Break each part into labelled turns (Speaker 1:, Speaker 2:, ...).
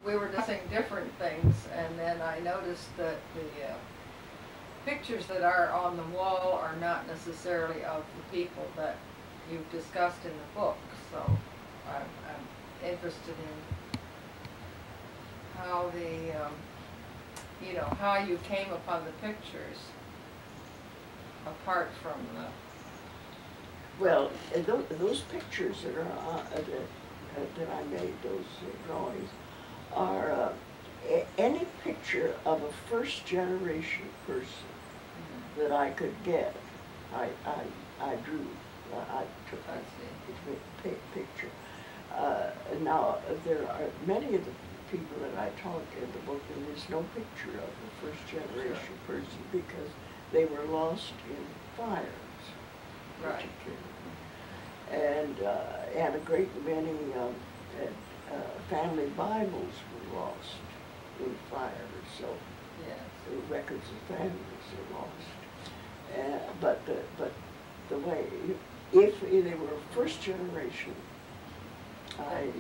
Speaker 1: we were discussing different things, and then I noticed that the pictures that are on the wall are not necessarily of the people that you've discussed in the book. So I'm interested in how you know, how you came upon the pictures apart from the...
Speaker 2: Well, those pictures that are that I made, those drawings, are any picture of a first-generation person that I could get. I drew. I took a picture. Now there are many of the people that I talked in the book, and there's no picture of a first-generation person because they were lost in fires.
Speaker 1: Right.
Speaker 2: And a great many family Bibles were lost in fire, so
Speaker 1: yes.
Speaker 2: the records of families are lost. But the way, if they were first generation, I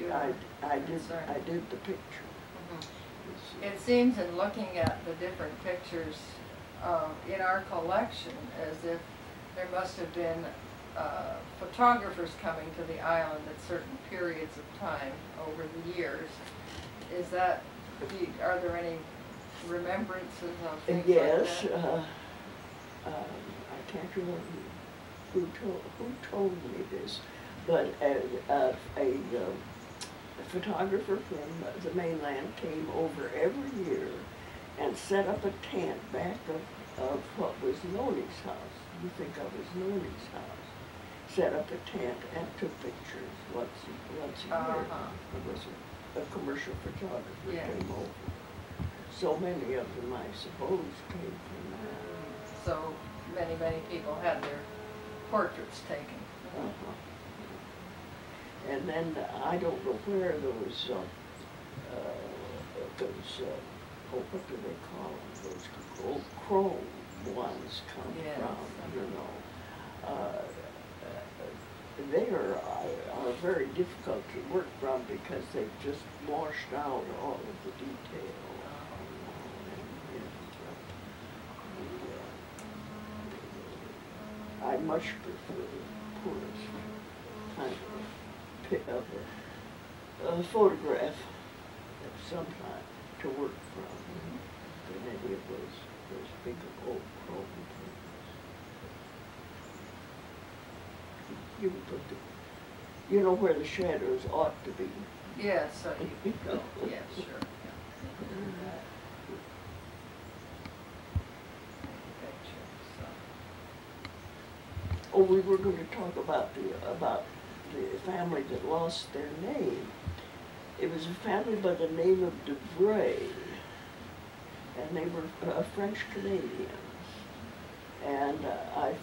Speaker 2: did the picture.
Speaker 1: Mm-hmm. It seems in looking at the different pictures in our collection as if there must have been photographers coming to the island at certain periods of time over the years. Is that, are there any remembrances of things
Speaker 2: yes,
Speaker 1: like that?
Speaker 2: I can't remember who told me this, but a photographer from the mainland came over every year and set up a tent back of what was Noni's house. You think of as Noni's house. Set up a tent and took pictures once a year. It was a commercial photographer came over. So many of them, I suppose, came from that.
Speaker 1: So many people had their portraits taken.
Speaker 2: And then I don't know where those what do they call them? Those chrome ones come from, you know. They are very difficult to work from because they've just washed out all of the detail. I much prefer the poorest kind of a photograph of some kind to work from than any of those big old chrome things. You put you know where the shadows ought to be.
Speaker 1: Yes, so you could go. Yes, sure.
Speaker 2: Oh, we were going to talk about the family that lost their name. It was a family by the name of Beaver, and they were French Canadians. And I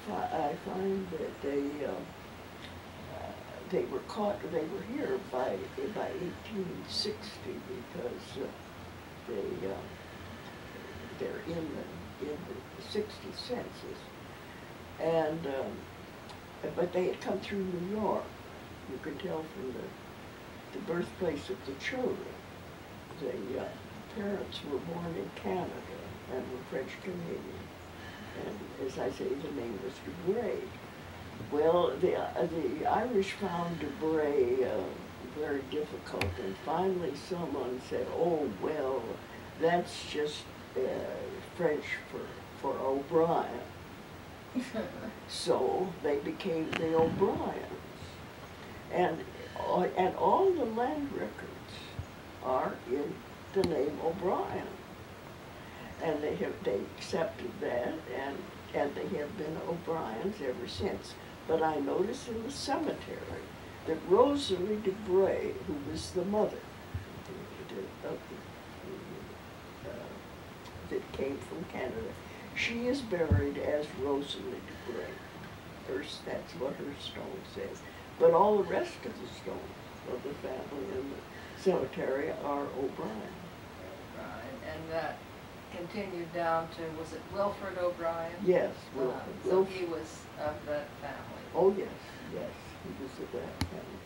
Speaker 2: find that they were caught. They were here by 1860 because they're in the 60 census, and but they had come through New York. You could tell from the birthplace of the children. The parents were born in Canada and were French Canadian. And as I say, the name was Beaver. Well, the Irish found Beaver very difficult, and finally someone said, "Oh well, that's just French for O'Brien." So they became the O'Briens, and all the land records are in the name O'Brien. And they accepted that, and they have been O'Briens ever since. But I noticed in the cemetery that Rosalie Beaver, who was the mother that came from Canada, she is buried as Rosalie Beaver. That's what her stone says. But all the rest of the stones of the family in the cemetery are O'Brien.
Speaker 1: Right, and that continued down to, was it Wilfred O'Brien?
Speaker 2: Yes, Wilfred.
Speaker 1: So he was of that family.
Speaker 2: Oh yes, yes, he was of that family.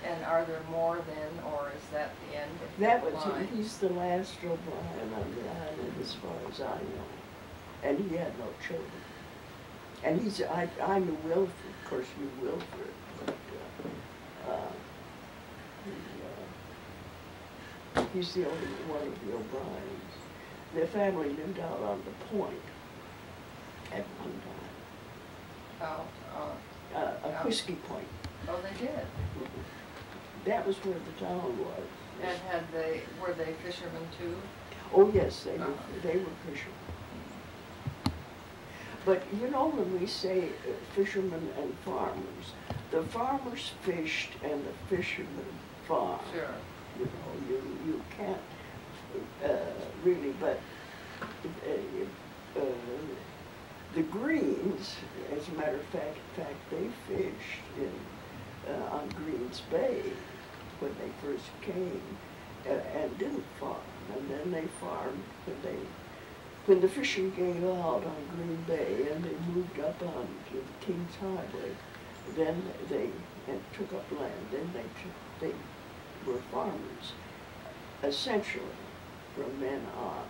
Speaker 1: And are there more then, or is that the end of
Speaker 2: That
Speaker 1: the
Speaker 2: was,
Speaker 1: line?
Speaker 2: he's the last O'Brien on the island as far as I know. And he had no children. And I knew Wilfred, of course knew Wilfred, but, he's the only one of the O'Briens. Their family lived out on the point at one time.
Speaker 1: Oh,
Speaker 2: A whiskey point.
Speaker 1: oh, they did.
Speaker 2: That was where the town was.
Speaker 1: And were they fishermen too?
Speaker 2: Oh, yes, they
Speaker 1: Uh-huh.
Speaker 2: they were fishermen. But you know, when we say fishermen and farmers, the farmers fished and the fishermen farmed.
Speaker 1: Sure.
Speaker 2: You know, you can't really, but the Greens, as a matter of fact, they fished on Greens Bay when they first came and didn't farm, and then they farmed when the fishing gave out on Green Bay and they moved up onto the King's Highway. Then they took up land. Then they were farmers, essentially, from then on.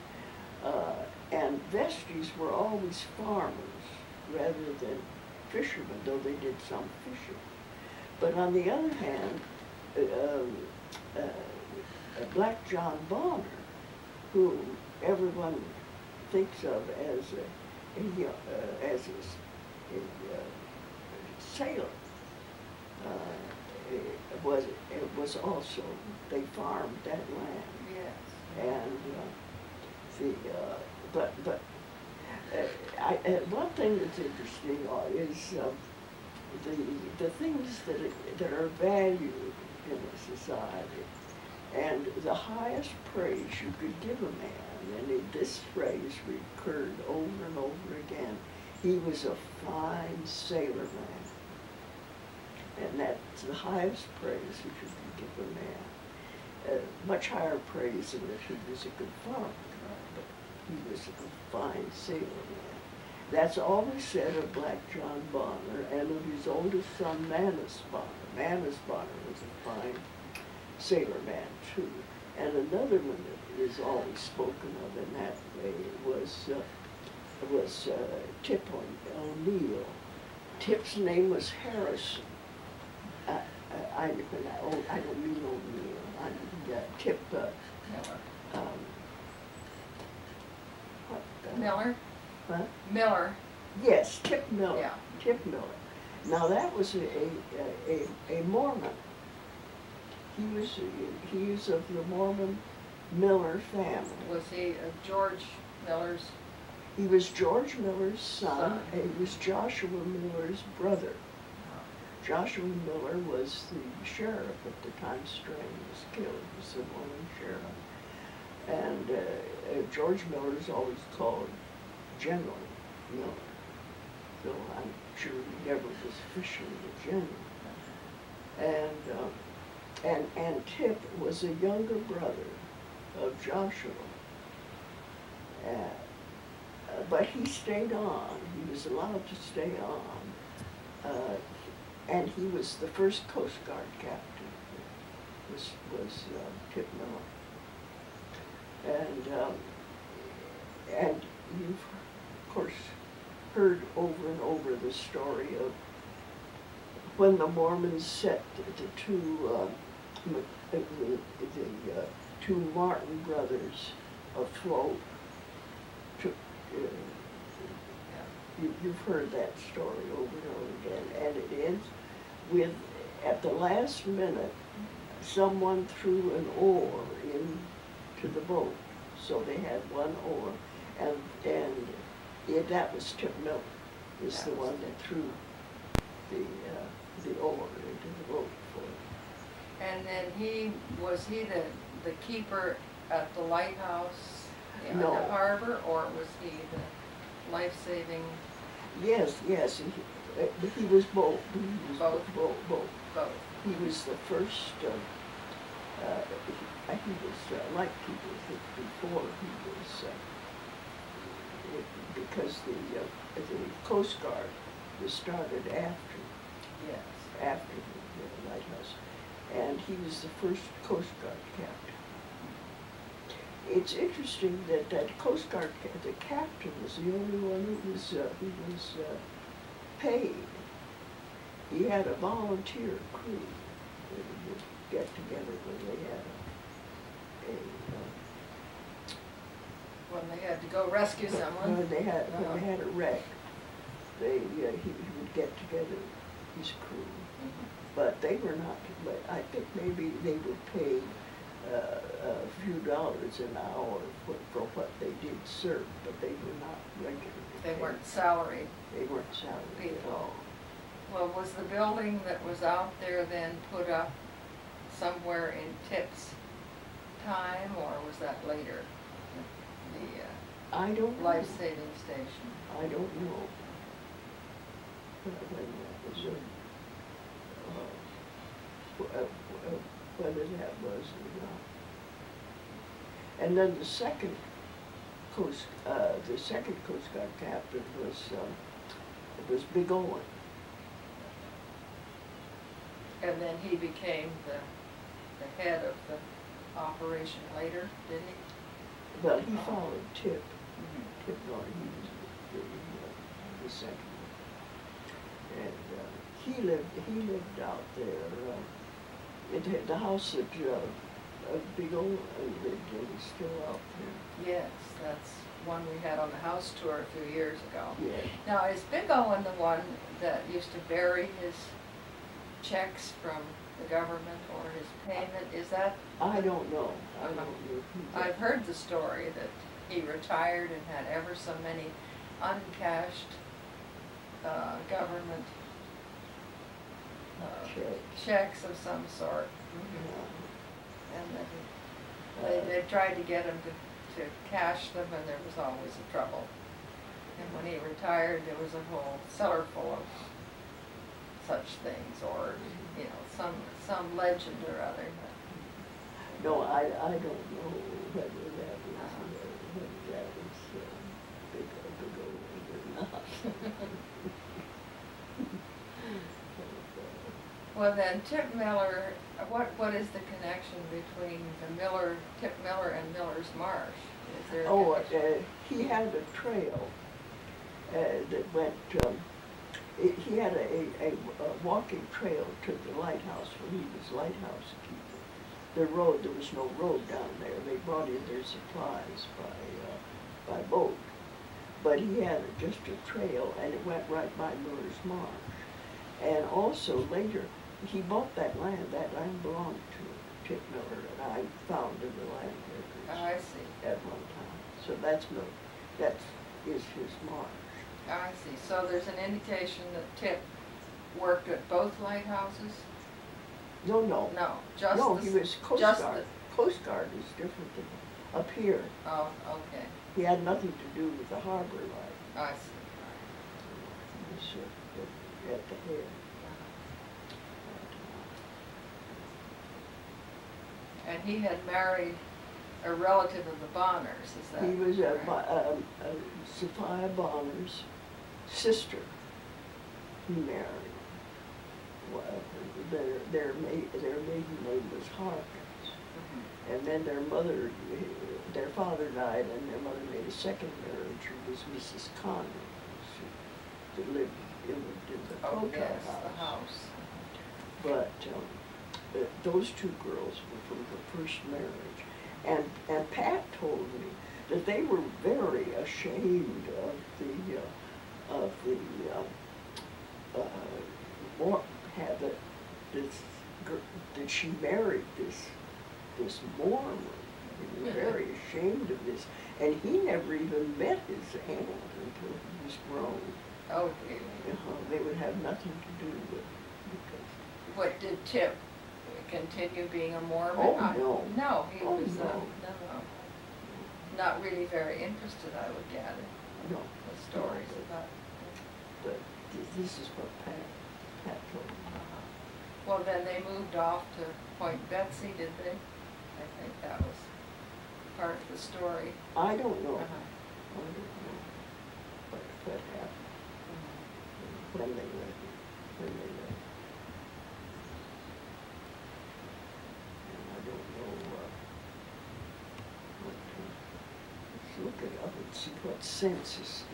Speaker 2: And Vesties were always farmers rather than fishermen, though they did some fishing. But on the other hand, Black John Bonner, who everyone thinks of as a sailor, it was also, they farmed that land.
Speaker 1: Yes.
Speaker 2: And one thing that's interesting is the things that are valued in a society, and the highest praise you could give a man, and this phrase recurred over and over again. He was a fine sailor man, and that's the highest praise you could give a man. Much higher praise than if he was a good farmer, but he was a fine sailor man. That's always said of Black John Bonner and of his oldest son, Manus Bonner. Manus Bonner was a fine sailor man, too. And another one that is always spoken of in that way was Tip O'Neill. Tip's name was Harrison. I don't mean O'Neill. I mean Tip.
Speaker 1: Miller.
Speaker 2: What?
Speaker 1: Miller?
Speaker 2: What?
Speaker 1: Miller.
Speaker 2: Yes, Tip Miller.
Speaker 1: Yeah.
Speaker 2: Tip Miller. Now that was a Mormon. He was of the Mormon Miller family.
Speaker 1: Was he George Miller's?
Speaker 2: He was George Miller's son, and he was Joshua Miller's brother. Joshua Miller was the sheriff at the time Strain was killed. He was the Mormon sheriff. And George Miller is always called General Miller. So I'm sure he never was officially a general. And Tip was a younger brother of Joshua. But he stayed on. He was allowed to stay on. And he was the first Coast Guard captain, was Tip Miller. And you've, of course, heard over and over the story of when the Mormons set the two Martin brothers afloat. You've heard that story over and over again, and it ends with, at the last minute, someone threw an oar into the boat. So they had one oar, and that was Tip Miller, is the one that threw the oar into the boat for him.
Speaker 1: And then was he the keeper at the lighthouse in
Speaker 2: No.
Speaker 1: the harbor, or was he the life-saving?
Speaker 2: Yes, he was both. He was
Speaker 1: Both?
Speaker 2: Both.
Speaker 1: Both.
Speaker 2: He was the first, he was like people before he was, because the Coast Guard was started after
Speaker 1: Yes.
Speaker 2: the lighthouse. and he was the first Coast Guard captain. It's interesting that that Coast Guard, the captain was the only one who was paid. He had a volunteer crew that would get together when they had
Speaker 1: when they had to go rescue someone.
Speaker 2: when they had a wreck, he would get together his crew. But they were not, but I think maybe they were paid a few dollars an hour for what they did serve, but they were not regularly
Speaker 1: They
Speaker 2: paid.
Speaker 1: weren't salaried.
Speaker 2: They weren't salaried at
Speaker 1: people.
Speaker 2: all.
Speaker 1: Well, was the building that was out there then put up somewhere in Tip's time, or was that later?
Speaker 2: I don't
Speaker 1: The
Speaker 2: know.
Speaker 1: life-saving station.
Speaker 2: I don't know when that was, whether that was or not. And then the second Coast Guard captain was Big Owen.
Speaker 1: And then he became the head of the operation later, did he?
Speaker 2: Well, he followed Tip. Tip Norton, he was the second one. And he lived out there. It had the house that Big Owen lived in is still out there.
Speaker 1: Yes, that's one we had on the house tour a few years ago.
Speaker 2: Yeah.
Speaker 1: Now, is Big Owen the one that used to bury his checks from the government or his payment? Is that?
Speaker 2: I don't know. I don't know who that.
Speaker 1: I've heard the story that he retired and had ever so many uncashed government checks of some sort. And then they tried to get him to cash them, and there was always a trouble. And when he retired, there was a whole cellar full of such things, or you know, some legend or other.
Speaker 2: No, I don't know whether that was Big Owen or not.
Speaker 1: Well, then Tip Miller, what is the connection between the Tip Miller and Miller's Marsh? Is there a connection?
Speaker 2: He had a trail that went, he had a walking trail to the lighthouse when he was lighthouse keeper. The road, there was no road down there. They brought in their supplies by boat. But he had just a trail, and it went right by Miller's Marsh. And also later, he bought that land. That land belonged to Tip Miller, and I found in the land records.
Speaker 1: Oh, I see.
Speaker 2: At one time. So that's Miller. That is his marsh.
Speaker 1: I see. So there's an indication that Tip worked at both lighthouses?
Speaker 2: No.
Speaker 1: No, just
Speaker 2: no,
Speaker 1: the,
Speaker 2: he was Coast
Speaker 1: just
Speaker 2: Guard. Coast Guard is different than up here.
Speaker 1: Oh, okay.
Speaker 2: He had nothing to do with the harbor life.
Speaker 1: I see.
Speaker 2: He was at the head.
Speaker 1: And he had married a relative of the Bonners, is that
Speaker 2: He was
Speaker 1: correct?
Speaker 2: Sophia Bonner's sister. He married. Well, their maiden name was Harkins. And then their father died, and their mother made a second marriage, who was Mrs. Connors, who lived in the hotel house. But those two girls were from her first marriage, and Pat told me that they were very ashamed of that she married this Mormon. He was very ashamed of this, and he never even met his aunt until he was grown.
Speaker 1: Oh, really?
Speaker 2: They would have nothing to do with it. Because
Speaker 1: What, did Tip continue being a Mormon?
Speaker 2: Oh, no.
Speaker 1: No, he
Speaker 2: Oh,
Speaker 1: was,
Speaker 2: no.
Speaker 1: Not really very interested, I would gather,
Speaker 2: no,
Speaker 1: the stories about.
Speaker 2: but this is what Pat told me.
Speaker 1: Well, then they moved off to Point Betsy, did they? I think that was part of the story.
Speaker 2: I don't know.
Speaker 1: Uh-huh.
Speaker 2: I don't know what happened when they left. look it up and see what census is.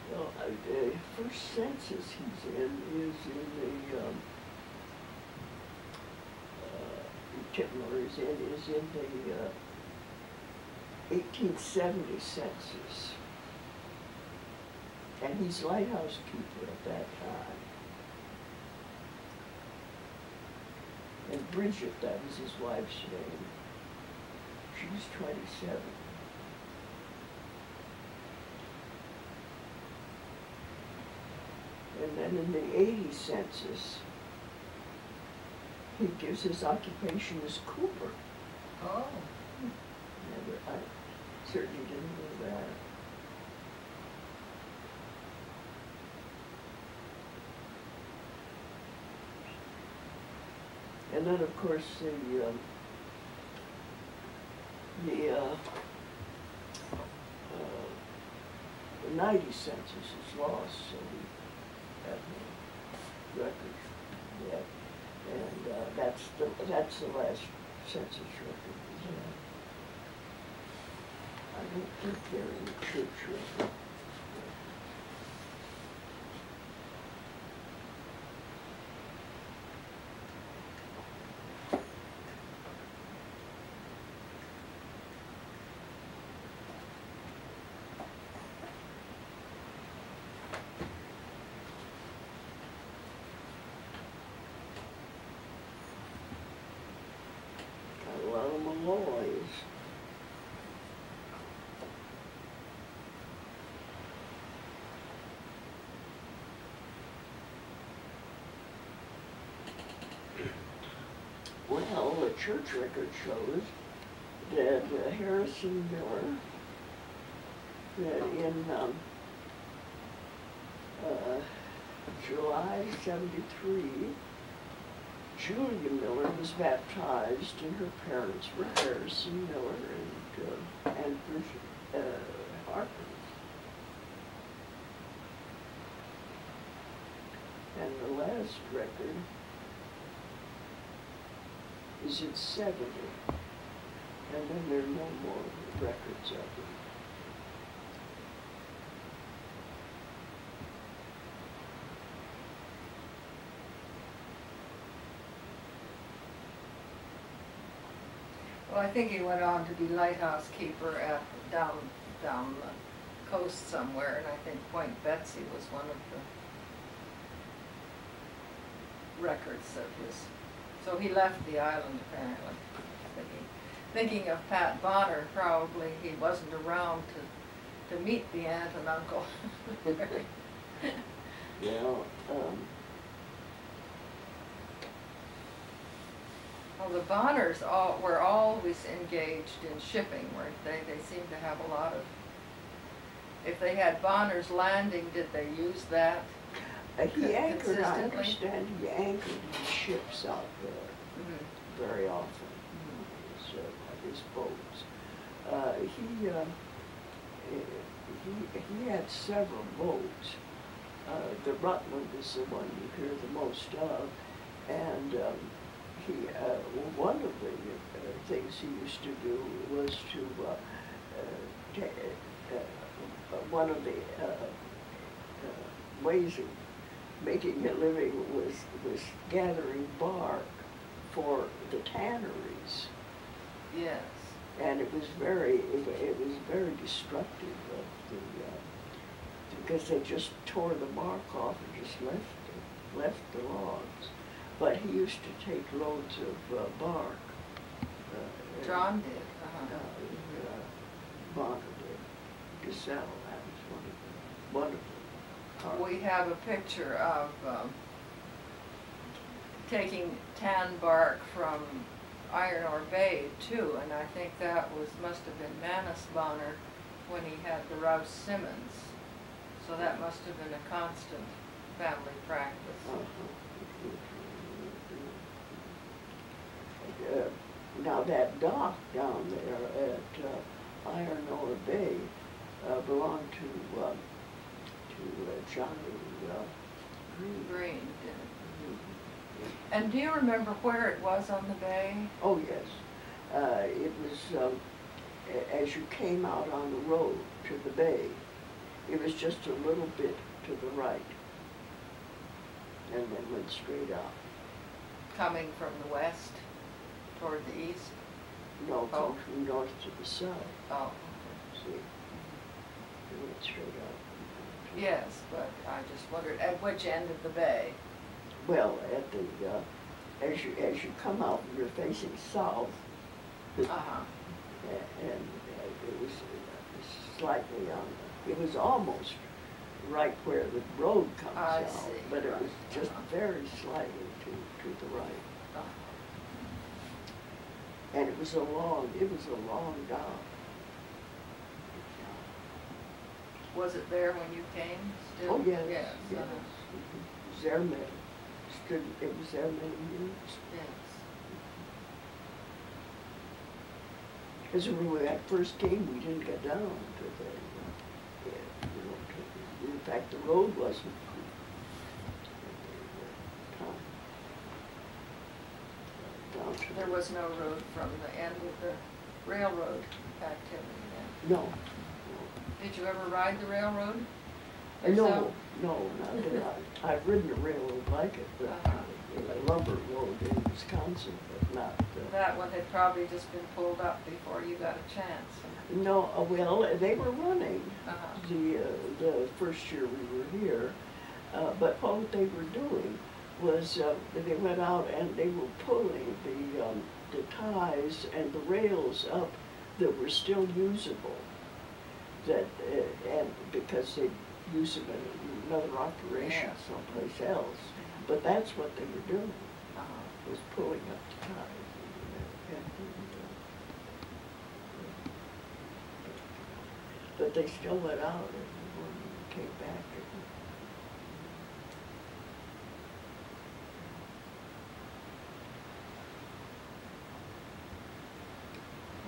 Speaker 2: Well, the first census he's in is in the, Tipler is in the 1870 census. And he's lighthouse keeper at that time. And Bridget, that was his wife's name. She's 27. And then in the 80 census, he gives his occupation as Cooper.
Speaker 1: Oh.
Speaker 2: I certainly didn't know that. And then, of course, the 90 census is lost, so we have no record yet. And that's the last census record we have. I don't think they're in the church record. Got a lot of Malloys. Well, the church record shows that Harrison Miller, that in July '73, Julia Miller was baptized, and her parents were Harrison Miller and Bridget Harper. And the last record is in '70, and then there are no more records of it.
Speaker 1: Well, I think he went on to be lighthouse keeper at down the coast somewhere, and I think Point Betsy was one of the records of his. So he left the island apparently. Thinking of Pat Bonner, probably he wasn't around to meet the aunt and uncle.
Speaker 2: Yeah.
Speaker 1: Well, the Bonners were always engaged in shipping, weren't they? They seemed to have a lot of. If they had Bonner's Landing, did they use that?
Speaker 2: He anchored, I understand, he anchored his ships out there very often, his boats. He had several boats. The Rutland is the one you hear the most of, and one of the things he used to do was to one of the ways of making a living was gathering bark for the tanneries.
Speaker 1: Yes.
Speaker 2: And it was very destructive of the because they just tore the bark off and just left the logs. But he used to take loads of bark.
Speaker 1: John did.
Speaker 2: Bonner did to sell. That was wonderful.
Speaker 1: We have a picture of taking tan bark from Iron Ore Bay too, and I think that must have been Manus Bonner when he had the Rouse Simmons. So that must have been a constant family practice.
Speaker 2: Now that dock down there at Iron Ore Bay belonged to Johnny
Speaker 1: Green. And do you remember where it was on the bay?
Speaker 2: Oh, yes. It was, as you came out on the road to the bay, it was just a little bit to the right, and then went straight up.
Speaker 1: Coming from the west toward the east?
Speaker 2: No, come from north to the south.
Speaker 1: Oh.
Speaker 2: See? It went straight up.
Speaker 1: Yes, but I just wondered, at which end of the bay?
Speaker 2: Well, at the, as you come out, you're facing south.
Speaker 1: Uh-huh.
Speaker 2: And it was slightly on, it was almost right where the road comes out.
Speaker 1: See,
Speaker 2: but it was just
Speaker 1: uh-huh.
Speaker 2: very slightly to the right.
Speaker 1: Uh-huh.
Speaker 2: And it was a long dock.
Speaker 1: Was it there when you came still?
Speaker 2: Oh, yes,
Speaker 1: Yes.
Speaker 2: yes.
Speaker 1: Uh-huh.
Speaker 2: It was there it was there many years.
Speaker 1: Yes.
Speaker 2: Because when we first came, we didn't get down to the, in fact, the road wasn't down to
Speaker 1: There was no road from the end of the railroad activity then?
Speaker 2: No.
Speaker 1: Did you ever ride the railroad?
Speaker 2: No,
Speaker 1: yourself?
Speaker 2: no, not that I've ridden a railroad like it, but
Speaker 1: Uh-huh.
Speaker 2: a lumber road in Wisconsin, but not.
Speaker 1: That one had probably just been pulled up before you got a chance.
Speaker 2: No, well, they were running
Speaker 1: Uh-huh.
Speaker 2: the first year we were here, but what they were doing was they went out and they were pulling the ties and the rails up that were still usable. That and because they use them in another operation someplace else, but that's what they were doing.
Speaker 1: Uh-huh.
Speaker 2: Was pulling up the ties. But they still went out and came back.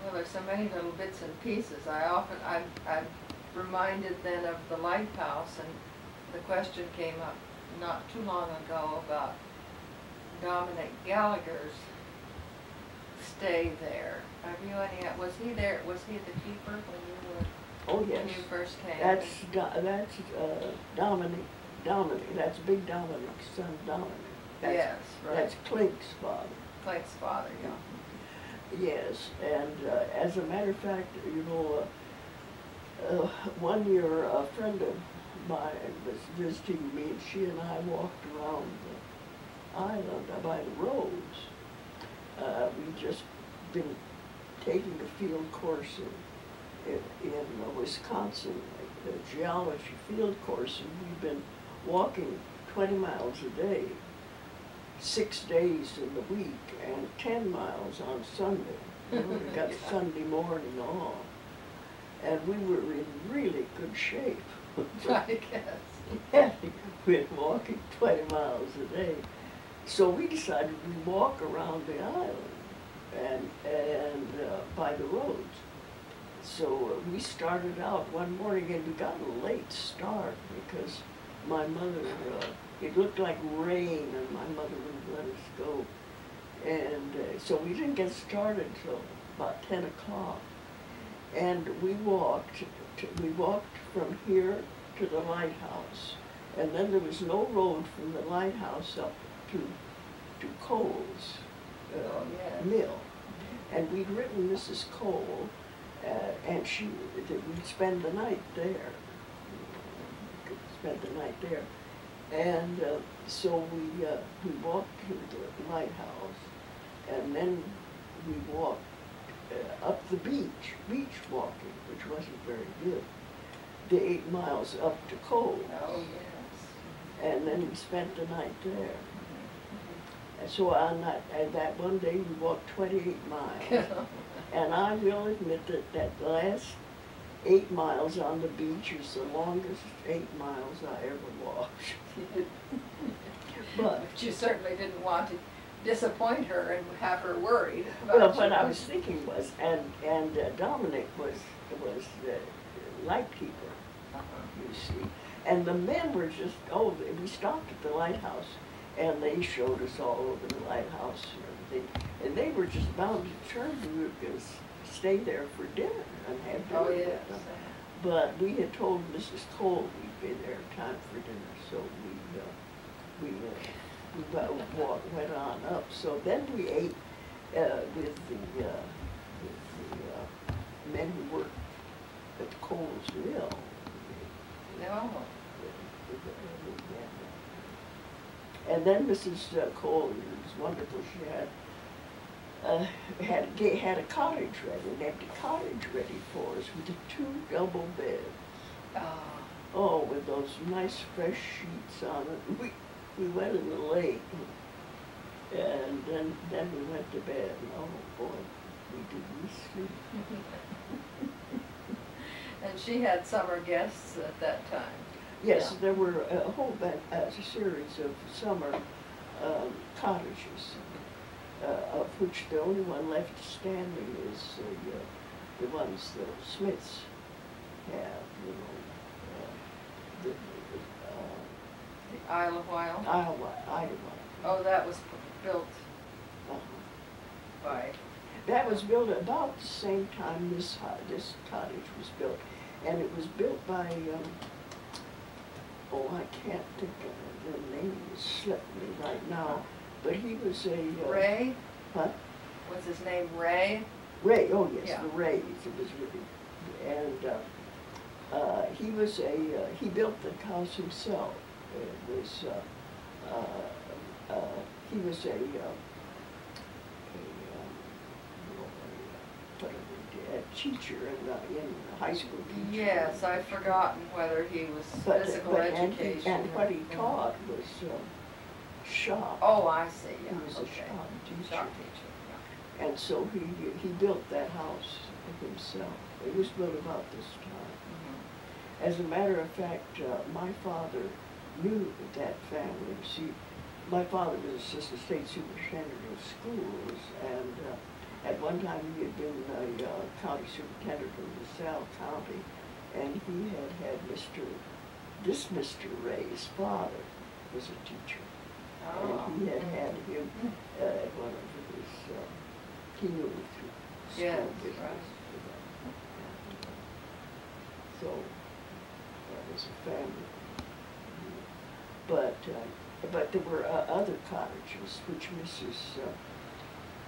Speaker 1: Well, there's so many little bits and pieces. I'm reminded then of the lighthouse, and the question came up not too long ago about Dominic Gallagher's stay there. Have you any, was he there, was he the keeper when you were,
Speaker 2: Oh, yes.
Speaker 1: when you first came?
Speaker 2: That's Dominic, that's Big Dominic's son, Dominic.
Speaker 1: Yes, right.
Speaker 2: That's Clink's father.
Speaker 1: Clink's father, yeah.
Speaker 2: Yes, and as a matter of fact, you know, one year a friend of mine was visiting me, and she and I walked around the island by the roads. We'd just been taking a field course in Wisconsin, a geology field course, and we'd been walking 20 miles a day, 6 days in the week, and 10 miles on Sunday. You know, we got Sunday morning off. And we were in really good shape.
Speaker 1: I guess.
Speaker 2: And we'd been walking 20 miles a day. So we decided we'd walk around the island and by the roads. So we started out one morning, and we got a late start because my mother, it looked like rain, and my mother wouldn't let us go. And so we didn't get started till about 10 o'clock. And we walked from here to the lighthouse. And then there was no road from the lighthouse up to Cole's mill. And we'd written Mrs. Cole, and we'd spend the night there. Spend the night there. And so we walked to the lighthouse, and then we walked up the beach walking, which wasn't very good. The 8 miles up to Cole.
Speaker 1: Oh, yes.
Speaker 2: And then we spent the night there. And so on that one day, we walked 28 miles. And I will admit that the last 8 miles on the beach is the longest 8 miles I ever walked. But
Speaker 1: you certainly didn't want to disappoint her and have her worried about
Speaker 2: well, what I was thinking was, and Dominic was the lightkeeper, you see. And the men were just, oh, we stopped at the lighthouse, and they showed us all over the lighthouse and everything. And they were just bound to turn. We were going to stay there for dinner and have dinner with them. But we had told Mrs. Cole we'd be there in time for dinner, so we went on up. So then we ate with the men who worked at the Coles Mill.
Speaker 1: No.
Speaker 2: And then Mrs. Cole, it was wonderful. She had a cottage ready, an empty cottage ready for us with the 2 double beds. Oh, with those nice fresh sheets on it. We went in the lake, and then we went to bed. And oh boy, we didn't sleep.
Speaker 1: And she had summer guests at that time.
Speaker 2: Yes,
Speaker 1: Yeah.
Speaker 2: there were a whole a series of summer cottages, of which the only one left standing is the ones the Smiths have, you know. The
Speaker 1: Isle of Wild?
Speaker 2: Iowa.
Speaker 1: Oh, that was built by...
Speaker 2: That was built about the same time this cottage was built. And it was built by, I can't think of it. The name is slipping me right now. But he was a...
Speaker 1: Ray?
Speaker 2: Huh?
Speaker 1: Was his name Ray?
Speaker 2: Ray, oh yes,
Speaker 1: Yeah.
Speaker 2: the Rays. It was really... And he built the house himself. It was, he was a teacher in high school teacher.
Speaker 1: Yes, I've forgotten whether he was physical education.
Speaker 2: And what he taught was shop.
Speaker 1: Oh, I see, yeah.
Speaker 2: He was a shop teacher.
Speaker 1: Shop teacher, yeah.
Speaker 2: And so he built that house himself. It was built about this time. As a matter of fact, my father knew that family. See, my father was assistant state superintendent of schools, and at one time he had been a county superintendent of LaSalle County, and he had this Mr. Ray's father was a teacher.
Speaker 1: Oh.
Speaker 2: And he had him at one of his, he knew him through school business.
Speaker 1: Right.
Speaker 2: So, that was a family. But there were other cottages, which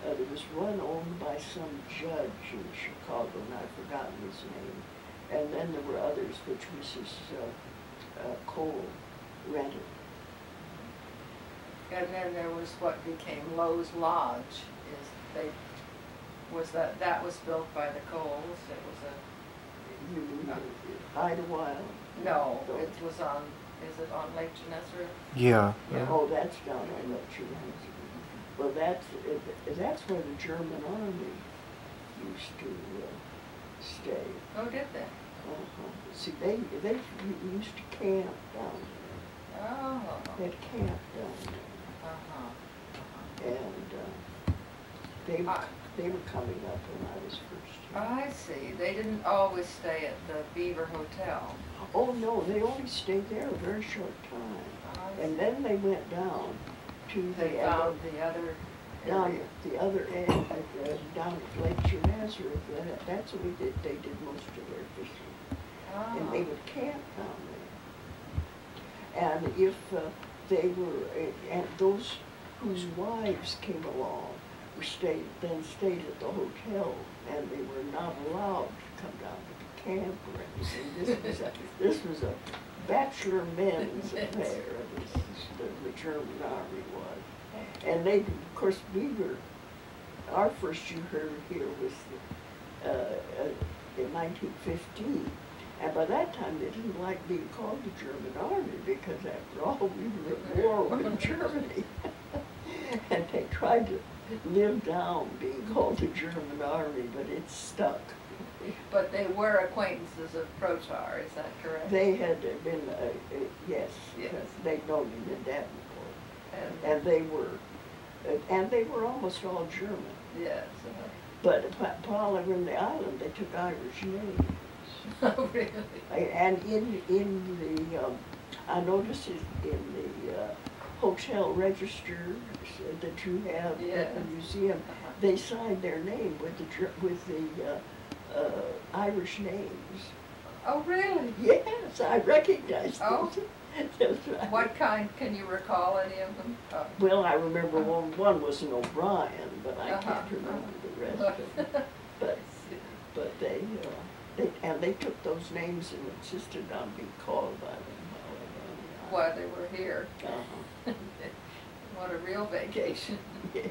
Speaker 2: there was one owned by some judge in Chicago, and I've forgotten his name. And then there were others which Mrs. Cole rented.
Speaker 1: And then there was what became Lowe's Lodge. That was built by the Coles. It was a...
Speaker 2: You mean Idlewild?
Speaker 1: No, it was on, is it on Lake Gennesaret?
Speaker 3: Yeah.
Speaker 2: Oh, that's down on Lake Gennesaret. Well, that's where the German army used to stay.
Speaker 1: Oh, did they?
Speaker 2: See, they used to camp down there.
Speaker 1: Oh.
Speaker 2: They had camp down there. And they were coming up when I was first here.
Speaker 1: I see. They didn't always stay at the Beaver Hotel.
Speaker 2: Oh, no, they only stayed there a very short time. And then they went down to
Speaker 1: They found the other
Speaker 2: down
Speaker 1: area.
Speaker 2: at the other end, down at Lake Gennesaret. That's where they did most of their fishing. And they would camp down there. And if they were, and those whose wives came along stayed at the hotel, and they were not allowed to come down to the camp or anything. This was a bachelor men's affair. The German army was. And they, of course, Beaver, our first year here was in 1915. And by that time, they didn't like being called the German army because, after all, we were at war with Germany. And they tried to live down being called the German army, but it stuck.
Speaker 1: But they were acquaintances of Protar, is that correct?
Speaker 2: They had been, yes,
Speaker 1: Yes.
Speaker 2: they'd known him in Davenport.
Speaker 1: And
Speaker 2: And they were almost all German.
Speaker 1: yes.
Speaker 2: But while they were in the island, they took Irish names.
Speaker 1: Oh, really?
Speaker 2: And in the, I noticed it in the hotel register that you have at the museum, they signed their name with the Irish names.
Speaker 1: Oh, really?
Speaker 2: Yes, I recognize
Speaker 1: Oh.
Speaker 2: those. That's right.
Speaker 1: What kind, can you recall any of them? Oh.
Speaker 2: Well, I remember one was an O'Brien, but I
Speaker 1: Uh-huh,
Speaker 2: can't remember the rest of them. But they took those names and insisted on being called by them
Speaker 1: While they were here.
Speaker 2: Uh-huh.
Speaker 1: What a real vacation.
Speaker 2: Yes.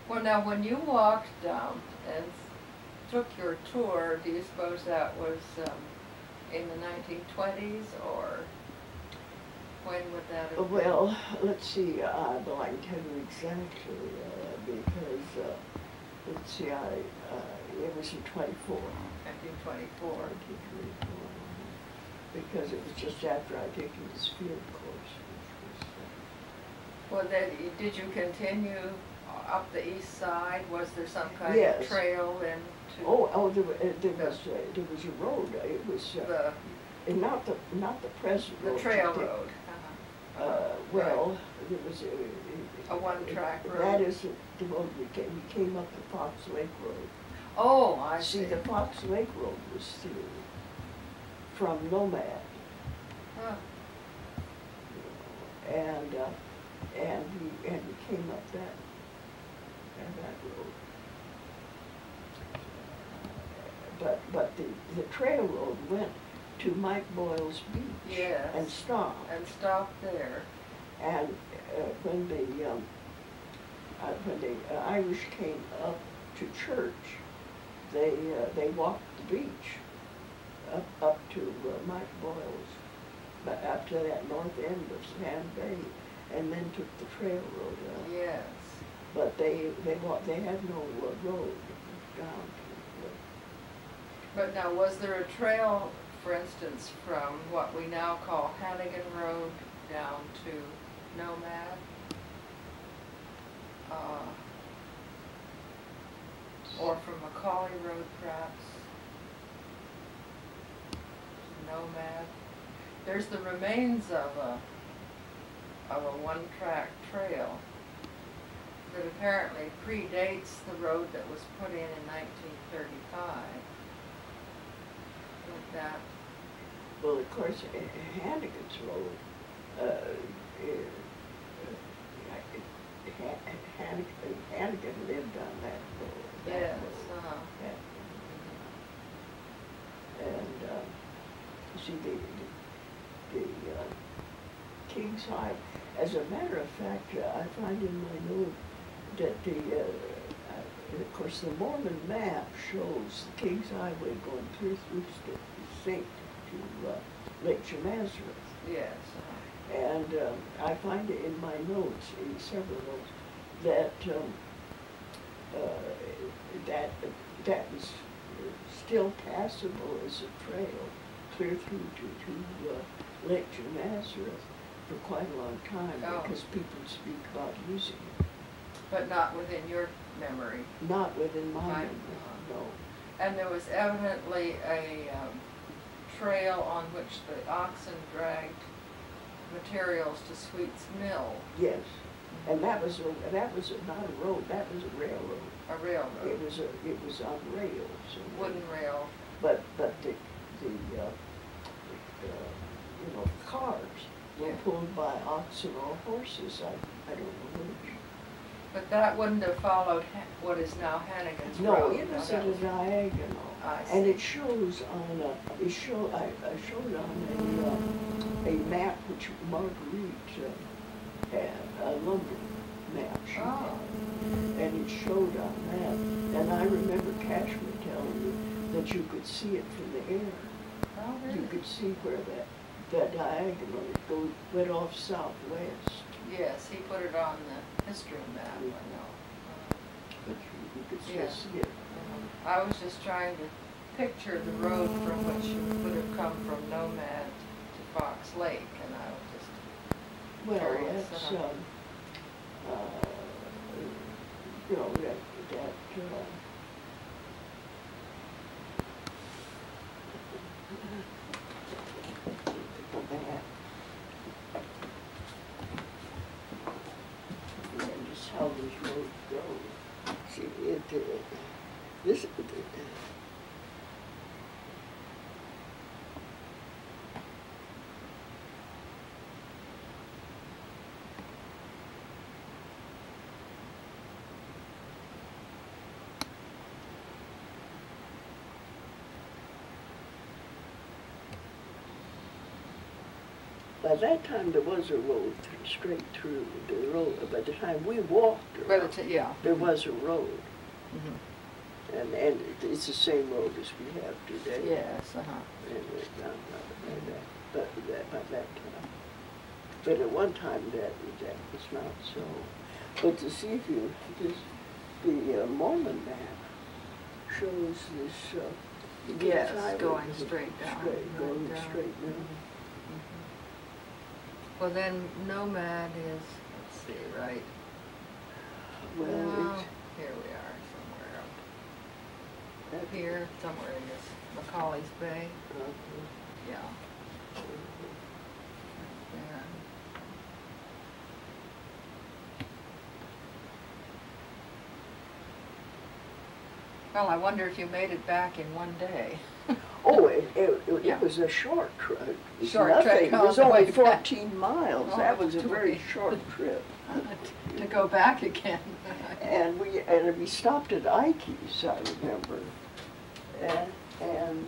Speaker 1: Well, now, when you walked down and took your tour, do you suppose that was in the 1920s, or when would that have been?
Speaker 2: Well, let's see, well, I can tell you exactly, because, let's see, it was in 24.
Speaker 1: 1924.
Speaker 2: Because it was just after I'd taken this field course, which was,
Speaker 1: Well, then, did you continue up the east side? Was there some kind
Speaker 2: Yes.
Speaker 1: of trail into?
Speaker 2: there was a road, it was,
Speaker 1: The,
Speaker 2: not the present
Speaker 1: the
Speaker 2: road.
Speaker 1: trail
Speaker 2: today.
Speaker 1: road.
Speaker 2: Well, there was
Speaker 1: A one-track road.
Speaker 2: That isn't the road we came up the Fox Lake Road.
Speaker 1: Oh, I see.
Speaker 2: See, the Fox Lake Road was through from Nomad.
Speaker 1: Huh.
Speaker 2: And we came up that road. But the trail road went to Mike Boyle's Beach.
Speaker 1: Yes.
Speaker 2: And stopped.
Speaker 1: And stopped there.
Speaker 2: And when the Irish came up to church, they walked the beach up to Mike Boyle's, up to that north end of Sand Bay, and then took the trail road up.
Speaker 1: Yes.
Speaker 2: But they had no road down to.
Speaker 1: But now, was there a trail, for instance, from what we now call Hannigan Road down to Nomad? Or from Macaulay Road, perhaps? Nomad. There's the remains of a one-track trail that apparently predates the road that was put in 1935. Like that.
Speaker 2: Well, of course, Hannigan's Road, Hannigan lived on that road.
Speaker 1: Yes.
Speaker 2: And you see, the King's Highway, as a matter of fact, I find in my note that of course, the Mormon map shows the King's Highway going through St. to Lake Genazareth.
Speaker 1: Yes.
Speaker 2: And I find it in my notes, in several notes, that that was still passable as a trail clear through to Lake Genazareth for quite a long time, because people speak about using it.
Speaker 1: But not within your memory.
Speaker 2: Not within my memory, no.
Speaker 1: And there was evidently a trail on which the oxen dragged materials to Sweet's Mill.
Speaker 2: Yes, and that was not a road. That was a railroad.
Speaker 1: A railroad.
Speaker 2: It was on rails.
Speaker 1: Wooden rail.
Speaker 2: But the cars were pulled by oxen or horses. I don't know which.
Speaker 1: But that wouldn't have followed what is now Hannigan's
Speaker 2: No,
Speaker 1: Road.
Speaker 2: it was at a diagonal, and it shows on I showed on a map which Marguerite had, a London map she had, and it showed on that. And I remember Cashman telling me that you could see it from the air.
Speaker 1: Oh, really?
Speaker 2: You could see where that diagonal went off southwest.
Speaker 1: Yes, he put it on the history map, I know.
Speaker 2: But you could still
Speaker 1: Yeah.
Speaker 2: see it.
Speaker 1: I was just trying to picture the road from which you would have come from Nomad to Fox Lake, and I was just
Speaker 2: Well,
Speaker 1: curious.
Speaker 2: that's, you know, that, and just how this road goes. See, this, by that time, there was a road straight through the road. By the time we walked around,
Speaker 1: Yeah.
Speaker 2: there was a road.
Speaker 1: Mhm.
Speaker 2: And it's the same road as we have today.
Speaker 1: Yes,
Speaker 2: And by that time. But at one time, that was not so. But to see if you, the Mormon map shows this.
Speaker 1: Yes,
Speaker 2: island
Speaker 1: going straight down.
Speaker 2: Going
Speaker 1: Right down.
Speaker 2: straight down.
Speaker 1: Well, then Nomad is, let's see, right?
Speaker 2: Well,
Speaker 1: Here we are, somewhere up
Speaker 2: it's,
Speaker 1: here, somewhere in this Macaulay's Bay. Yeah. There. Well, I wonder if you made it back in one day.
Speaker 2: Oh,
Speaker 1: Yeah.
Speaker 2: it was a short trip.
Speaker 1: Short
Speaker 2: Nothing.
Speaker 1: trek
Speaker 2: It was
Speaker 1: on the
Speaker 2: only
Speaker 1: way back.
Speaker 2: 14 miles.
Speaker 1: Oh,
Speaker 2: That was a
Speaker 1: to
Speaker 2: very
Speaker 1: be-
Speaker 2: short trip.
Speaker 1: To go back again.
Speaker 2: And we stopped at Ike's, I remember. And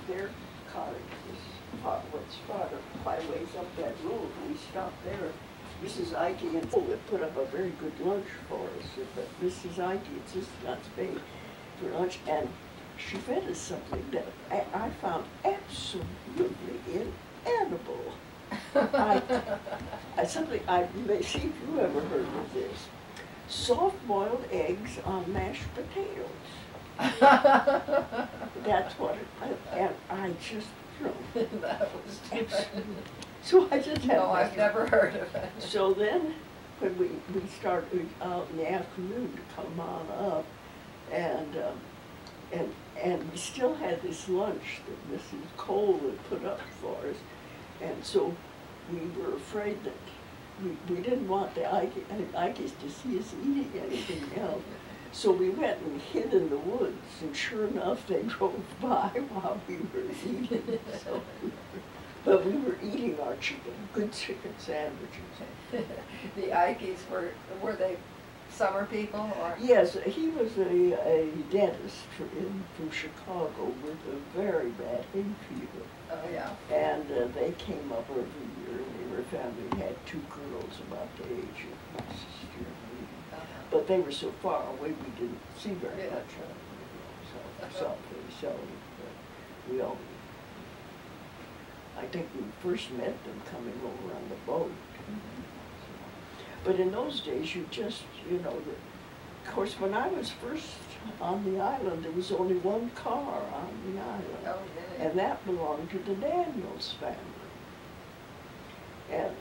Speaker 2: their cottage was what's five ways up that road. We stopped there. Mrs. Ike and put up a very good lunch for us. But Mrs. Ike insisted on staying for lunch, and she fed us something that I found absolutely inedible. I may see if you ever heard of this. Soft-boiled eggs on mashed potatoes. That's what and I just, you know.
Speaker 1: That was different.
Speaker 2: So I just had.
Speaker 1: No, I've never heard of it.
Speaker 2: So then, when we started out in the afternoon to come on up, and we still had this lunch that Mrs. Cole had put up for us, and so we were afraid that we didn't want the Ikeys to see us eating anything else. So we went and hid in the woods, and sure enough, they drove by while we were eating. So, but we were eating our good chicken sandwiches.
Speaker 1: The Ikeys were they summer people or?
Speaker 2: Yes, he was a dentist from Chicago with a very bad hay fever.
Speaker 1: Oh, yeah.
Speaker 2: And they came up every year, and they were a family, had two girls about the age of my sister and me. But they were so far away, we didn't see very much of them. So we saw pretty seldom, but we all, I think we first met them coming over on the boat. But in those days, you just, you know, of course, when I was first on the island, there was only one car on the island.
Speaker 1: Oh, really?
Speaker 2: And that belonged to the Daniels family. And